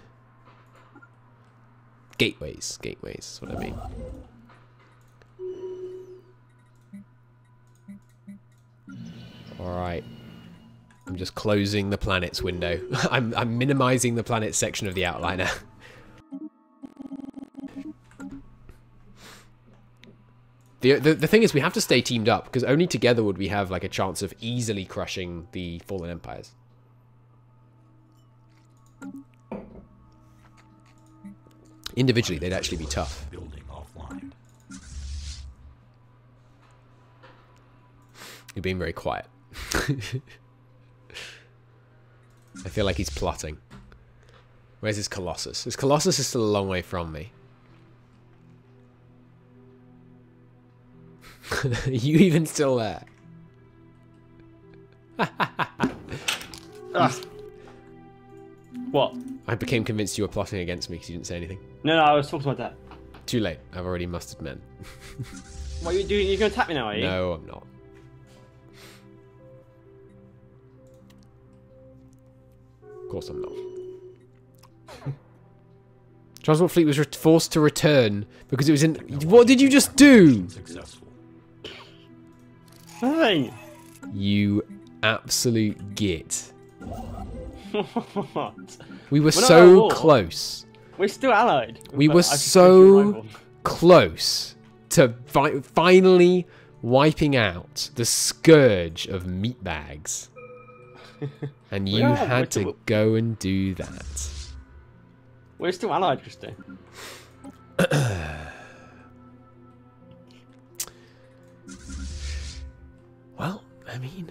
Gateways, is what I mean. Alright. I'm just closing the planets window. I'm minimizing the planet section of the outliner. The thing is, we have to stay teamed up, because only together would we have like a chance of easily crushing the fallen empires. Individually, they'd actually be tough. Building offline. You're being very quiet. I feel like he's plotting. Where's his Colossus? His Colossus is still a long way from me. Are you even still there? What? I became convinced you were plotting against me because you didn't say anything. No, I was talking to my dad. Too late. I've already mustered men. What are you doing? You're going to attack me now, are you? No, I'm not. Of course I'm not. Transport fleet was forced to return because it was in... What did you just do? Successful. Nothing. You absolute git. What? We were We're not at so war. close. We're still allied. We But were I think so you're rival. close to finally wiping out the scourge of Meatbags. And you are, had we're to go and do that. We're still allied, Christo. Well, I mean...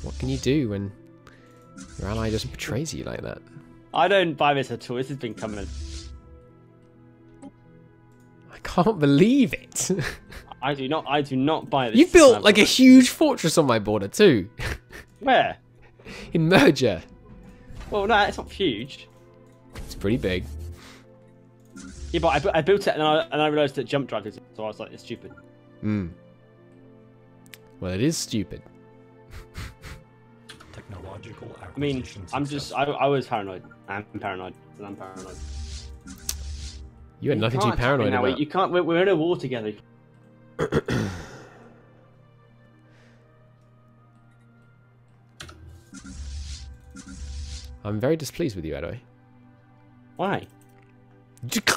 What can you do when your ally just betrays you like that? I don't buy this at all. This has been coming. I can't believe it. I do not buy this. You built like a huge fortress on my border too. Where? In Merger. Well, no, it's not huge. It's pretty big. Yeah, but I built it and I realised that jump drive is, so I was like, it's stupid. Hmm. Well, it is stupid. Technological I mean, acquisition I'm just, successful. I was paranoid. I'm paranoid. And I'm paranoid. You had nothing to be can't attack me paranoid now. about. You can't. We're in a war together. I'm very displeased with you, Addaway. Why?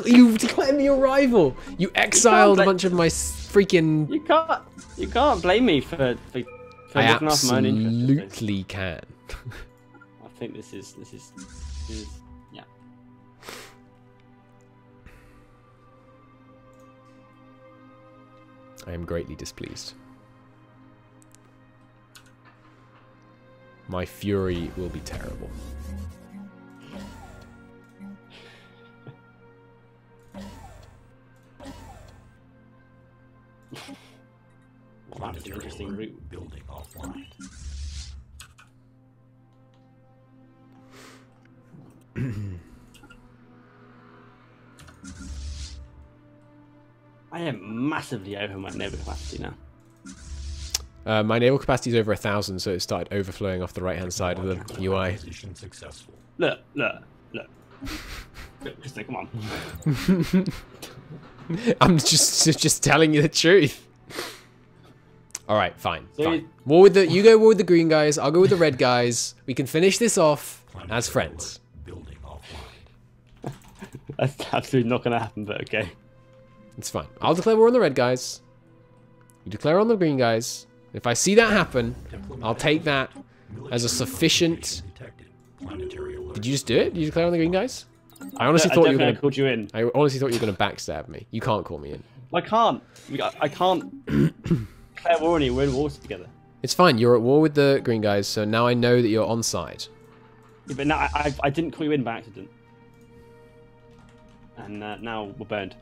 You declared me your rival. You exiled a blame- bunch of my freaking... You can't blame me for I looking after my own interests. absolutely can. I think this is yeah. I am greatly displeased. My fury will be terrible. Well, that's an interesting route. Building offline. I am massively over my naval capacity now. My naval capacity is over 1,000, so it started overflowing off the right-hand side of the UI. Acquisition successful. Look. Christo, come on. I'm just telling you the truth. All right, fine. So Fine. You go war with the green guys. I'll go with the red guys. We can finish this off as friends. Building offline. That's absolutely not going to happen, but okay. It's fine. I'll declare war on the red guys. You declare on the green guys. If I see that happen, I'll take that as a sufficient... Detected. Planetary alert. Did you just do it? Did you declare on the green guys? I honestly thought you were definitely going to... called you in. I honestly thought you were going to backstab me. You can't call me in. I can't. I can't declare war on you. We're in wars together. It's fine. You're at war with the green guys, so now I know that you're on side. Yeah, but now I didn't call you in by accident. And now we're burned.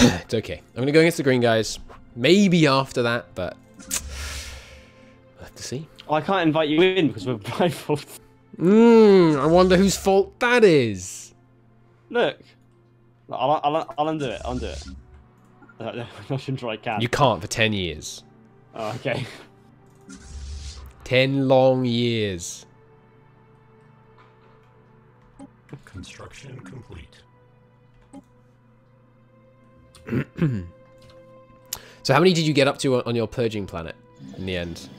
It's okay. I'm going to go against the green guys. Maybe after that, but... we'll have to see. Oh, I can't invite you in because we're rivals. I wonder whose fault that is. Look. I'll undo it. I'll undo it. I shouldn't try. I can. You can't for 10 years. Oh, okay. 10 long years. Construction complete. So how many did you get up to on your purging planet in the end?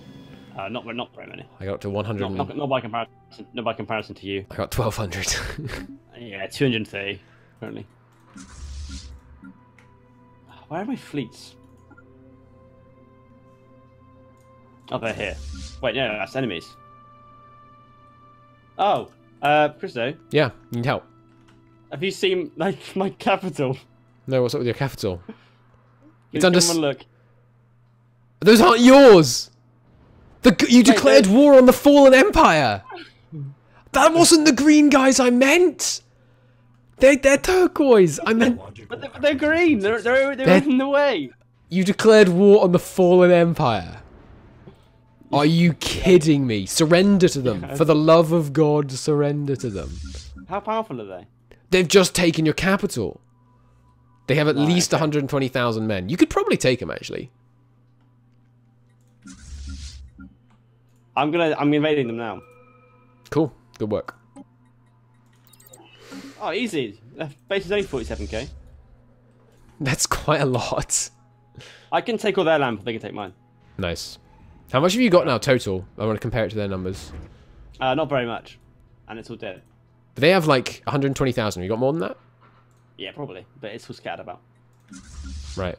Not very many. I got up to 100. Not by comparison. Not by comparison to you. I got 1,200. Yeah, 230 currently. Where are my fleets? Oh, they're here. Wait, no, that's enemies. Oh, Christo. Yeah, you need help. Have you seen like my capital? No, what's up with your capital? Please It's under. come and look. Those aren't yours. You declared war on the fallen empire. That wasn't the green guys I meant. They're turquoise. I meant. But they're green. They're in the way. You declared war on the fallen empire. Are you kidding me? Surrender to them. For the love of God, surrender to them. How powerful are they? They've just taken your capital. They have at least 120,000 men. You could probably take them, actually. I'm invading them now. Cool. Good work. Oh, easy. The base is only 47k. That's quite a lot. I can take all their land, but they can take mine. Nice. How much have you got now total? I want to compare it to their numbers. Not very much. And it's all dead. But they have like 120,000. You got more than that? Yeah, probably. But it's all scattered about. Right.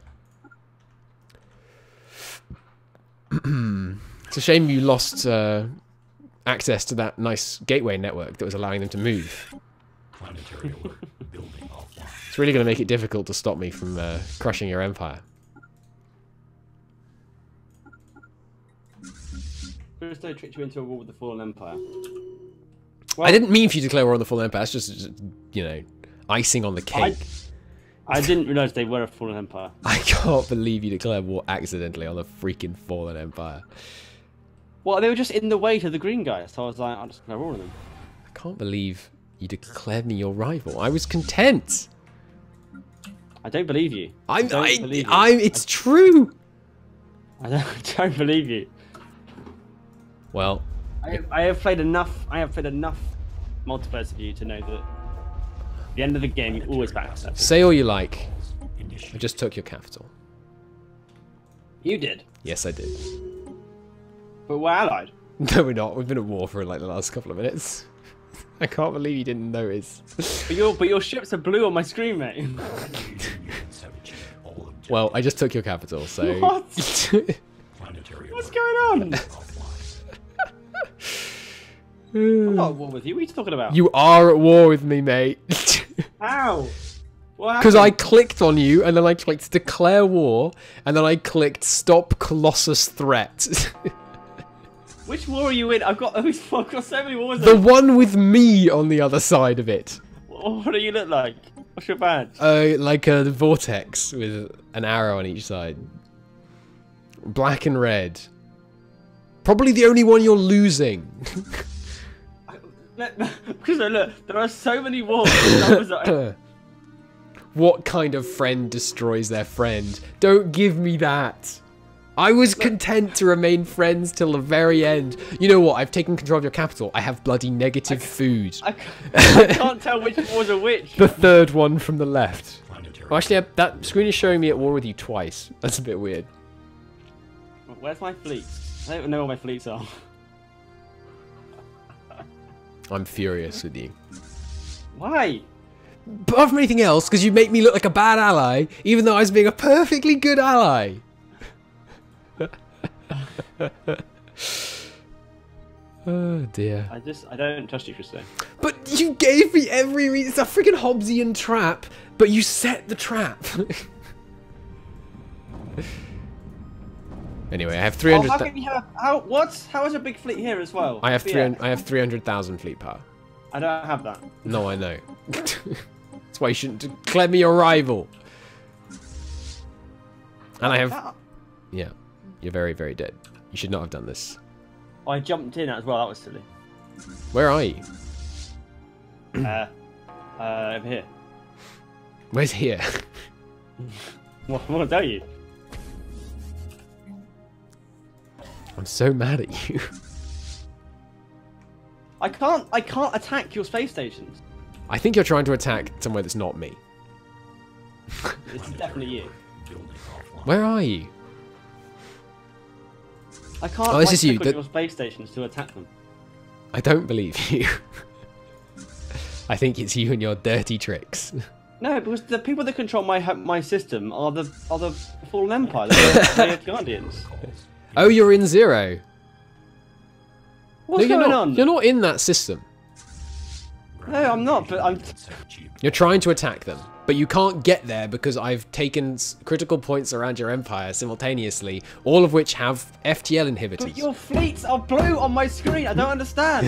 It's a shame you lost access to that nice gateway network that was allowing them to move. Planetary alert. Building offline. It's really going to make it difficult to stop me from crushing your empire. Christo tricked you into a war with the Fallen Empire. Well, I didn't mean for you to declare war on the fallen empire. That's just, you know, icing on the cake. I didn't realise they were a Fallen Empire. I can't believe you declared war accidentally on the freaking fallen empire. Well, they were just in the way to the green guys, so I was like, I'm just going to roll on them. I can't believe you declared me your rival. I was content. I don't believe you. It's true. I don't believe you. Well, I have played enough. I have played enough multiplayer of you to know that at the end of the game, you always back yourself. say all you like. I just took your capital. You did, Yes, I did. but we're allied. No, we're not. We've been at war for like the last couple of minutes. I can't believe you didn't notice. But your ships are blue on my screen, mate. Units have achieved all objectives. Well, I just took your capital, so. What? Planetary What's alert. going on? Offline. I'm not at war with you. What are you talking about? You are at war with me, mate. How? What Because I happened? clicked on you, and then I clicked declare war, and then I clicked stop Colossus threat. Which war are you in? I've got so many wars. The one with me on the other side of it. What do you look like? What's your badge? Like a vortex with an arrow on each side. Black and red. Probably the only one you're losing. Because look, there are so many wars. Numbers are- What kind of friend destroys their friend? Don't give me that. I was content to remain friends till the very end. You know what? I've taken control of your capital. I have bloody negative food. I can't tell which wars are which. The third one from the left. Planetary Well, actually, that screen is showing me at war with you twice. That's a bit weird. Where's my fleet? I don't know where my fleets are. I'm furious with you. Why? Apart from anything else, because you make me look like a bad ally, even though I was being a perfectly good ally. Oh dear. I don't trust you, Christo. But you gave me every reason. It's a freaking Hobbesian trap, but you set the trap. Anyway, I have 300. How can you have? How is a big fleet here as well? I have BX. 300,000 fleet power. I don't have that. No, I know. That's why you shouldn't declare me your rival. And I have. Yeah, you're very, very dead. You should not have done this. I jumped in as well. That was silly. Where are you? Over here. Where's here? What want to tell you? I'm so mad at you. I can't attack your space stations. I think you're trying to attack somewhere that's not me. This is definitely you. building offline. Where are you? I can't. Oh, this is you. click on your space stations to attack them. I don't believe you. I think it's you and your dirty tricks. No, because the people that control my system are the Fallen Empire. They're Guardians. Oh, you're in Zero. What's No, going on? You're not in that system. No, I'm not. But I'm. You're trying to attack them, but you can't get there because I've taken critical points around your empire simultaneously, all of which have FTL inhibitors. But your fleets are blue on my screen. I don't understand.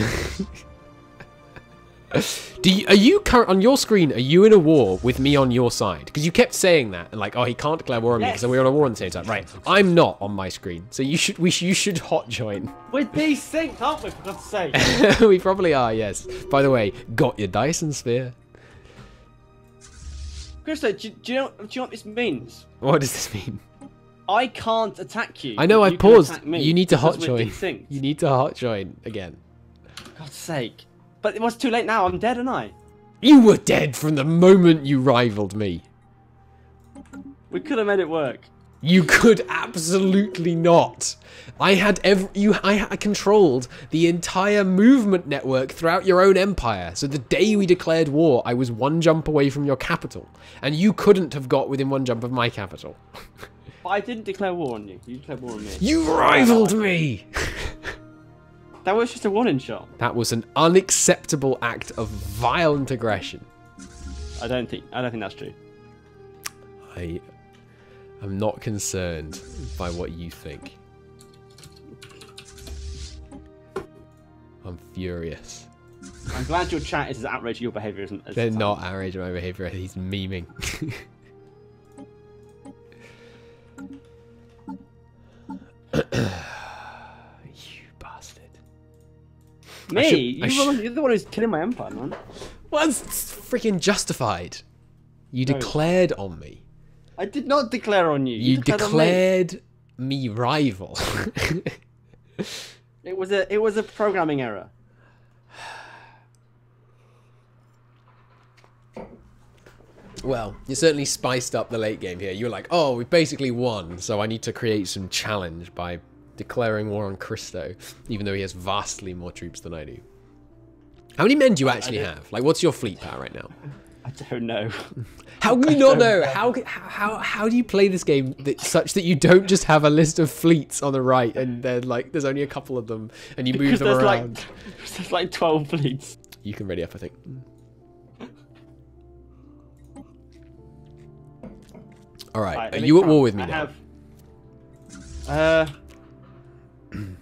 Are you on your screen? Are you in a war with me on your side? Because you kept saying that, and like, oh, he can't declare war on me because we're on a war on the same time. Right, I'm not on my screen, so you should hot join. We're desynced, aren't we? For God's sake. We probably are. Yes. By the way, got your Dyson sphere. Christo, do you know what this means? What does this mean? I can't attack you. I know. I You can paused. attack me You need to because hot we're join. desynced. You need to hot join again. For God's sake. But it was too late now. I'm dead, and I. You were dead from the moment you rivaled me. We could have made it work. You could absolutely not. I controlled the entire movement network throughout your own empire. So the day we declared war, I was one jump away from your capital, and you couldn't have got within one jump of my capital. But I didn't declare war on you. You declared war on me. You rivaled me. That was just a warning shot. That was an unacceptable act of violent aggression. I don't think that's true. I am not concerned by what you think. I'm furious. I'm glad your chat is as outraged at your behaviour as They're not outraged at my behaviour. He's memeing. Me? You're the one who's killing my empire, man. Well, it's freaking justified. You declared on me. I did not declare on you. You declared me rival. It was a programming error. Well, you certainly spiced up the late game here. You were like, oh, we basically won, so I need to create some challenge by declaring war on Christo, even though he has vastly more troops than I do. How many men do you actually have? Like, what's your fleet power right now? I don't know. How can you not know? How do you play this game such that you don't just have a list of fleets on the right and then like there's only a couple of them and you move them around? There's like 12 fleets. You can ready up, I think. All right. Are you at war with me now?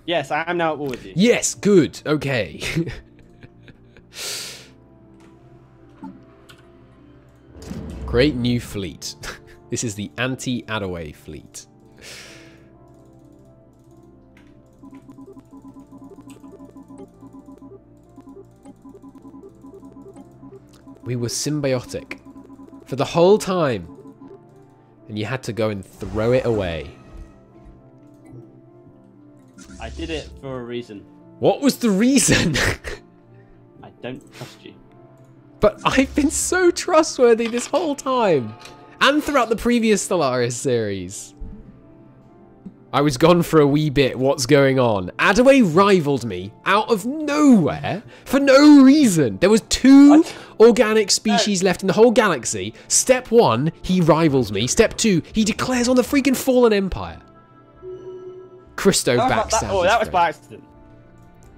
Yes, I am now at war with you. Yes, good. Okay. Create new fleet. This is the anti-Addaway fleet. We were symbiotic for the whole time. And you had to go and throw it away. I did it for a reason. What was the reason? I don't trust you. But I've been so trustworthy this whole time. And throughout the previous Stellaris series. I was gone for a wee bit. What's going on? Addaway rivaled me out of nowhere for no reason. There was two organic species left in the whole galaxy. Step 1, he rivals me. Step 2, he declares on the freaking Fallen Empire. Christo backstabs. Oh, that was by accident.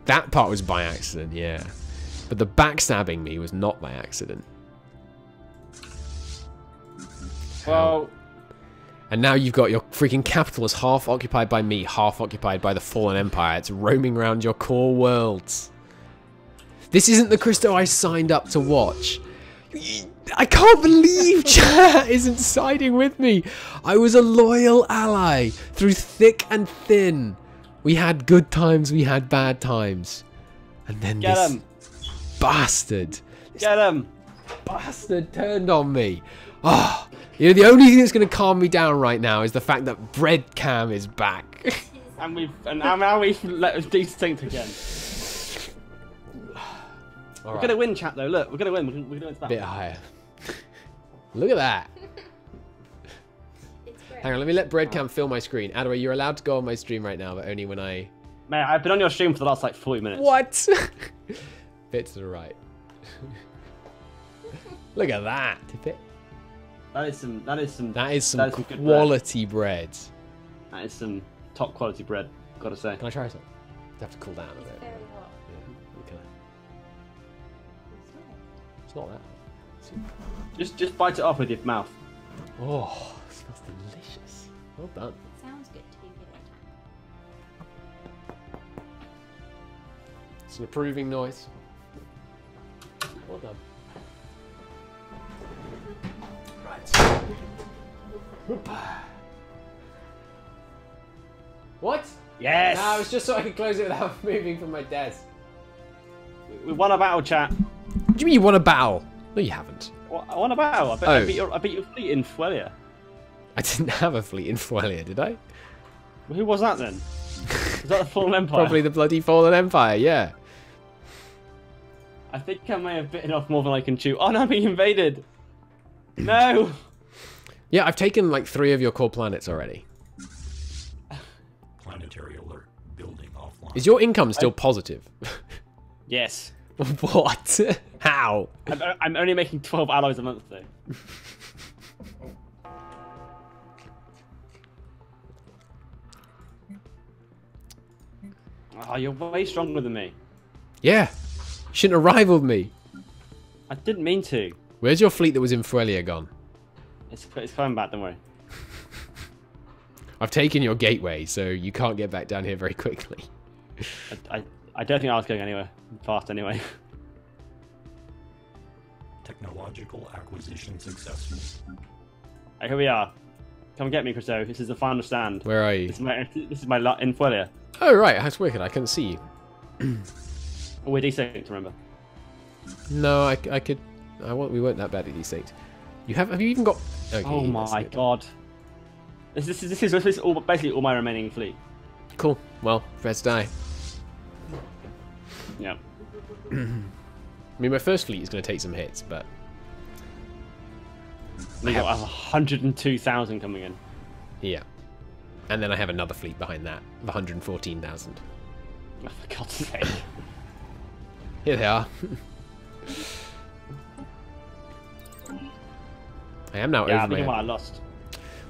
That part was by accident, yeah. But the backstabbing me was not by accident. Well... And now you've got your freaking capital is half occupied by me, half occupied by the Fallen Empire. It's roaming around your core worlds. This isn't the Christo I signed up to watch. I can't believe chat isn't siding with me. I was a loyal ally through thick and thin. We had good times, we had bad times. And then this bastard. Get him! Bastard turned on me. Oh, you know, the only thing that's going to calm me down right now is the fact that Bread Cam is back. and now we've let us distinct again. We're going to win, chat, though. Look, we're going to win. We're going to win. A bit higher. Look at that. Hang on, let me let Breadcam fill my screen. Addaway, you're allowed to go on my stream right now, but only when I... Man, I've been on your stream for the last like 40 minutes. What? Bit to the right. Look at that. Tip it. That is some good quality bread. That is some top quality bread, gotta say. Can I try some? I have to cool down a bit. Very hot. Yeah, okay. It's not that. Just bite it off with your mouth. Oh, it smells delicious. Well done. It sounds good to be good. It's an approving noise. Well done. Right. What? Yes! No, it's just so I can close it without moving from my desk. We won a battle, chat. What do you mean you won a battle? No, you haven't. I won a battle. I beat your fleet in Fuelia. I didn't have a fleet in Fuelia, did I? Well, who was that then? Was that the Fallen Empire? Probably the bloody Fallen Empire, yeah. I think I may have bitten off more than I can chew. Oh no, I'm being invaded! No! Yeah, I've taken like 3 of your core planets already. Planetary alert. Building offline. Is your income still positive? Yes. What? How? I'm only making 12 alloys a month though. Oh, you're way stronger than me. Yeah. Shouldn't have rivaled me. I didn't mean to. Where's your fleet that was in Fuelia gone? It's coming back, don't worry. I've taken your gateway, so you can't get back down here very quickly. I don't think I was going anywhere fast anyway. Technological acquisition successful. Right, here we are. Come get me, Christo. This is the final stand. Where are you? This is my lot in Fuelia. Oh, right. That's wicked. I couldn't see you. Oh, we're desynced, remember? No, I could... we weren't that bad at desynced. Have you even got... Okay, Oh my god. This is basically all my remaining fleet. Cool. Well, let's die. Yeah. I mean, my first fleet is going to take some hits, but... We got 102,000 coming in. Yeah. And then I have another fleet behind that of 114,000. Oh, for God's sake. Here they are. I am now Yeah, I over think my... I lost.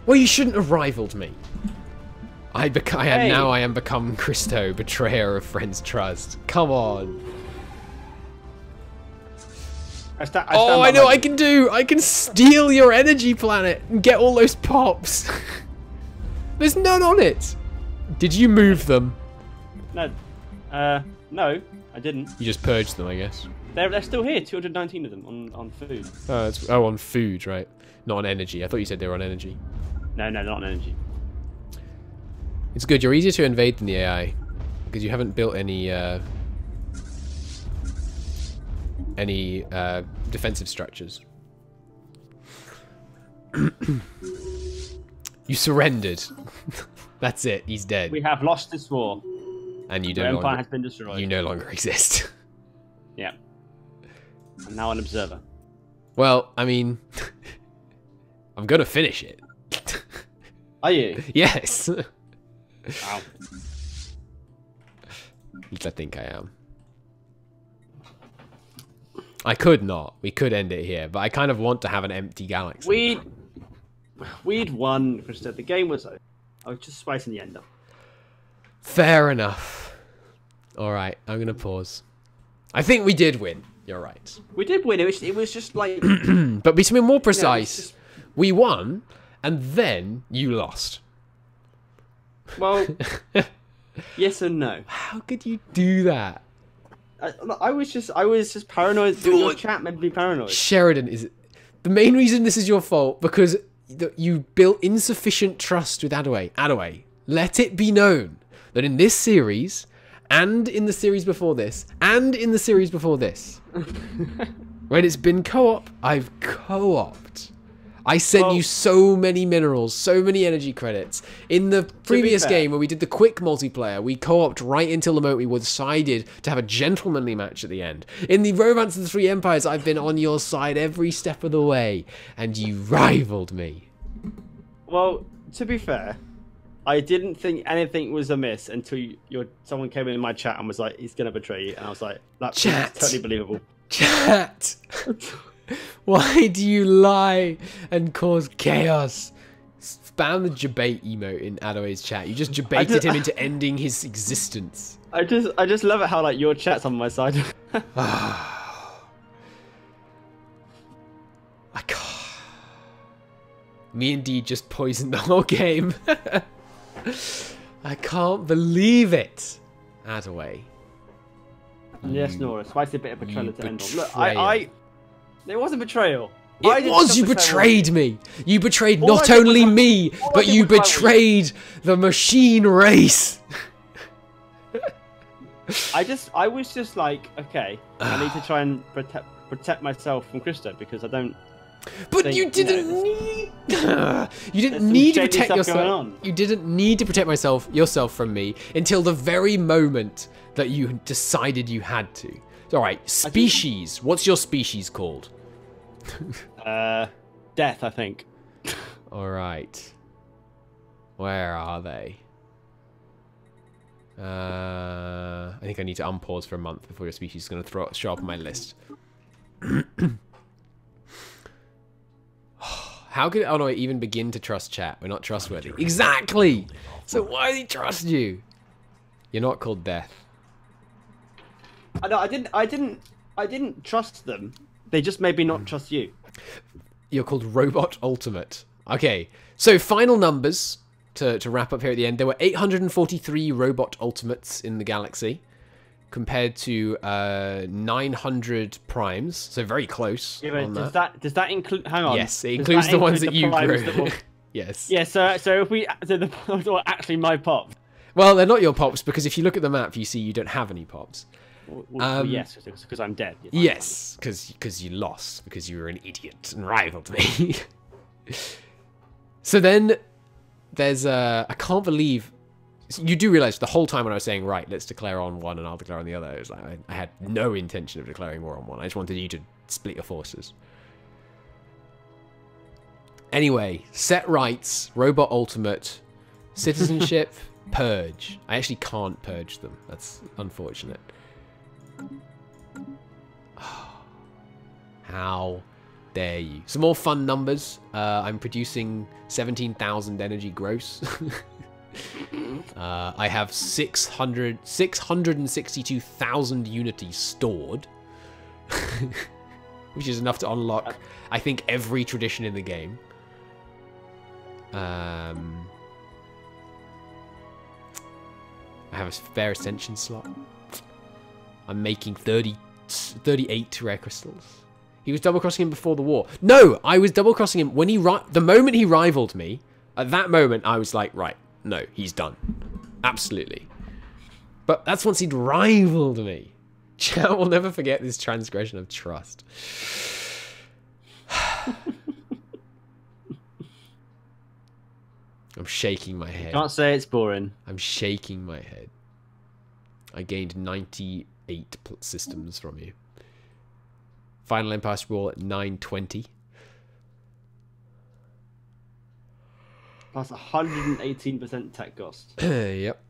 Well, you shouldn't have rivaled me. I Hey. Now I am become Christo, betrayer of friends' trust. Come on. I know what I can do. I can steal your energy planet and get all those pops. There's none on it. Did you move them? No. No, I didn't. You just purged them, I guess. They're still here, 219 of them on food. Oh, on food, right? Not on energy. I thought you said they were on energy. No, not on energy. It's good. You're easier to invade than the AI because you haven't built any defensive structures. You surrendered. That's it. He's dead. We have lost this war. And you The don't. empire has been destroyed. You no longer exist. Yeah. I'm now an observer. Well, I mean, I'm gonna finish it. Are you? Yes. Wow. At least I think I am. I could not. We could end it here, but I kind of want to have an empty galaxy. We'd won, Christo. The game was over. I was just spicing the end up. Fair enough. Alright, I'm gonna pause. I think we did win. You're right. We did win. It was just like... But to be more precise, just... we won, and then you lost. Well, yes and no. How could you do that? I was just paranoid. Your chat made me paranoid. Sheridan is... The main reason this is your fault, because you built insufficient trust with Addaway. Addaway, let it be known that in this series, and in the series before this, and in the series before this, when it's been co-op, I've co-oped. I sent you so many minerals, so many energy credits. In the previous game where we did the quick multiplayer, we co-oped right until the moment we decided to have a gentlemanly match at the end. In the Romance of the Three Empires, I've been on your side every step of the way, and you rivaled me. Well, to be fair, I didn't think anything was amiss until someone came in my chat and was like, "He's gonna betray you," and I was like, "That's totally believable." Chat. Why do you lie and cause chaos? Spam the debate emote in Addaway's chat. You just debated him into ending his existence. I just love it how like your chat's on my side. I can't. Me and D just poisoned the whole game. I can't believe it. Addaway. Yes, Nora. Spicy bit of betrayal to end on. Look, betrayer. There was a betrayal. It was, you betrayed me. You betrayed not only me, but you betrayed the machine race. I was just like, okay, I need to try and protect myself from Christo because I don't. But you didn't need. You didn't need to protect yourself. You didn't need to protect yourself from me until the very moment that you decided you had to. All right, species. What's your species called? Death, I think. All right. Where are they? I think I need to unpause for a month before your species is going to show up on my list. How could Addaway even begin to trust chat? We're not trustworthy. Exactly! So why does he trust you? You're not called Death. I didn't trust them. They just made me not trust you. You're called Robot Ultimate. Okay, so final numbers to wrap up here at the end. There were 843 Robot Ultimates in the galaxy compared to 900 primes, so very close. Yeah, but does that include? Hang on. Yes, it includes the ones that you grew. Yes. Yeah. So if we the well, actually my pops. Well, they're not your pops because if you look at the map, you see you don't have any pops. Well, yes, because I'm dead. Yes, because you lost because you were an idiot and rivaled me. So then there's I can't believe. You do realize the whole time when I was saying, right, let's declare on one and I'll declare on the other, it was like I had no intention of declaring war on one. I just wanted you to split your forces. Anyway, set rights, Robot Ultimate, citizenship, Purge. I actually can't purge them. That's unfortunate. How dare you. Some more fun numbers. I'm producing 17,000 energy gross. I have 662,000 unity stored, which is enough to unlock, I think, every tradition in the game. I have a spare ascension slot. I'm making 38 rare crystals. He was double-crossing him before the war. No, I was double-crossing him when the moment he rivaled me. At that moment, I was like, right. No, he's done. Absolutely. But that's once he'd rivaled me. Chat will never forget this transgression of trust. I'm shaking my head. Can't say it's boring. I'm shaking my head. I gained 98 systems from you. Final Empire Sprawl at 920. Plus 118% tech cost. Yep.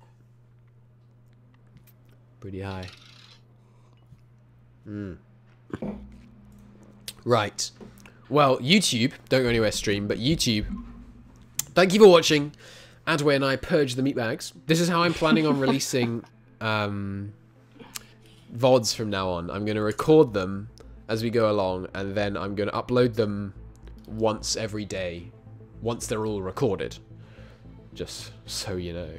Pretty high. Right. Well, YouTube, don't go anywhere stream, but YouTube, thank you for watching. Addaway and I purge the meatbags. This is how I'm planning on releasing VODs from now on. I'm going to record them as we go along, and then I'm going to upload them once every day. Once they're all recorded. Just so you know.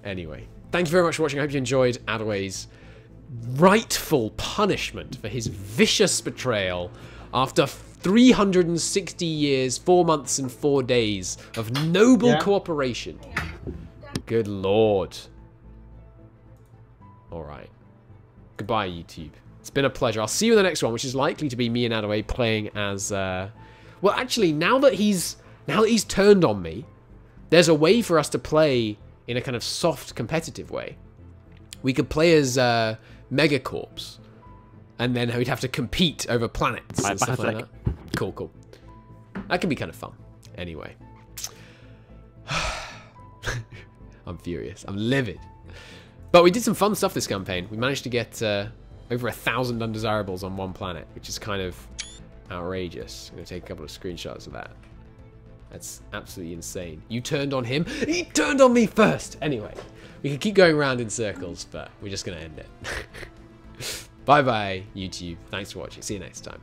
Anyway, thank you very much for watching. I hope you enjoyed Addaway's rightful punishment for his vicious betrayal after 360 years, 4 months and 4 days of noble cooperation. Good lord. Alright. Goodbye, YouTube. It's been a pleasure. I'll see you in the next one, which is likely to be me and Addaway playing as... Well, actually, now that he's turned on me, there's a way for us to play in a kind of soft, competitive way. We could play as Megacorps, and then we'd have to compete over planets and stuff like that. Cool, cool. That could be kind of fun. Anyway. I'm furious. I'm livid. But we did some fun stuff this campaign. We managed to get over 1,000 undesirables on one planet, which is kind of outrageous. I'm going to take a couple of screenshots of that. That's absolutely insane. You turned on him? He turned on me first! Anyway, we could keep going around in circles, but we're just going to end it. Bye-bye, YouTube. Thanks for watching. See you next time.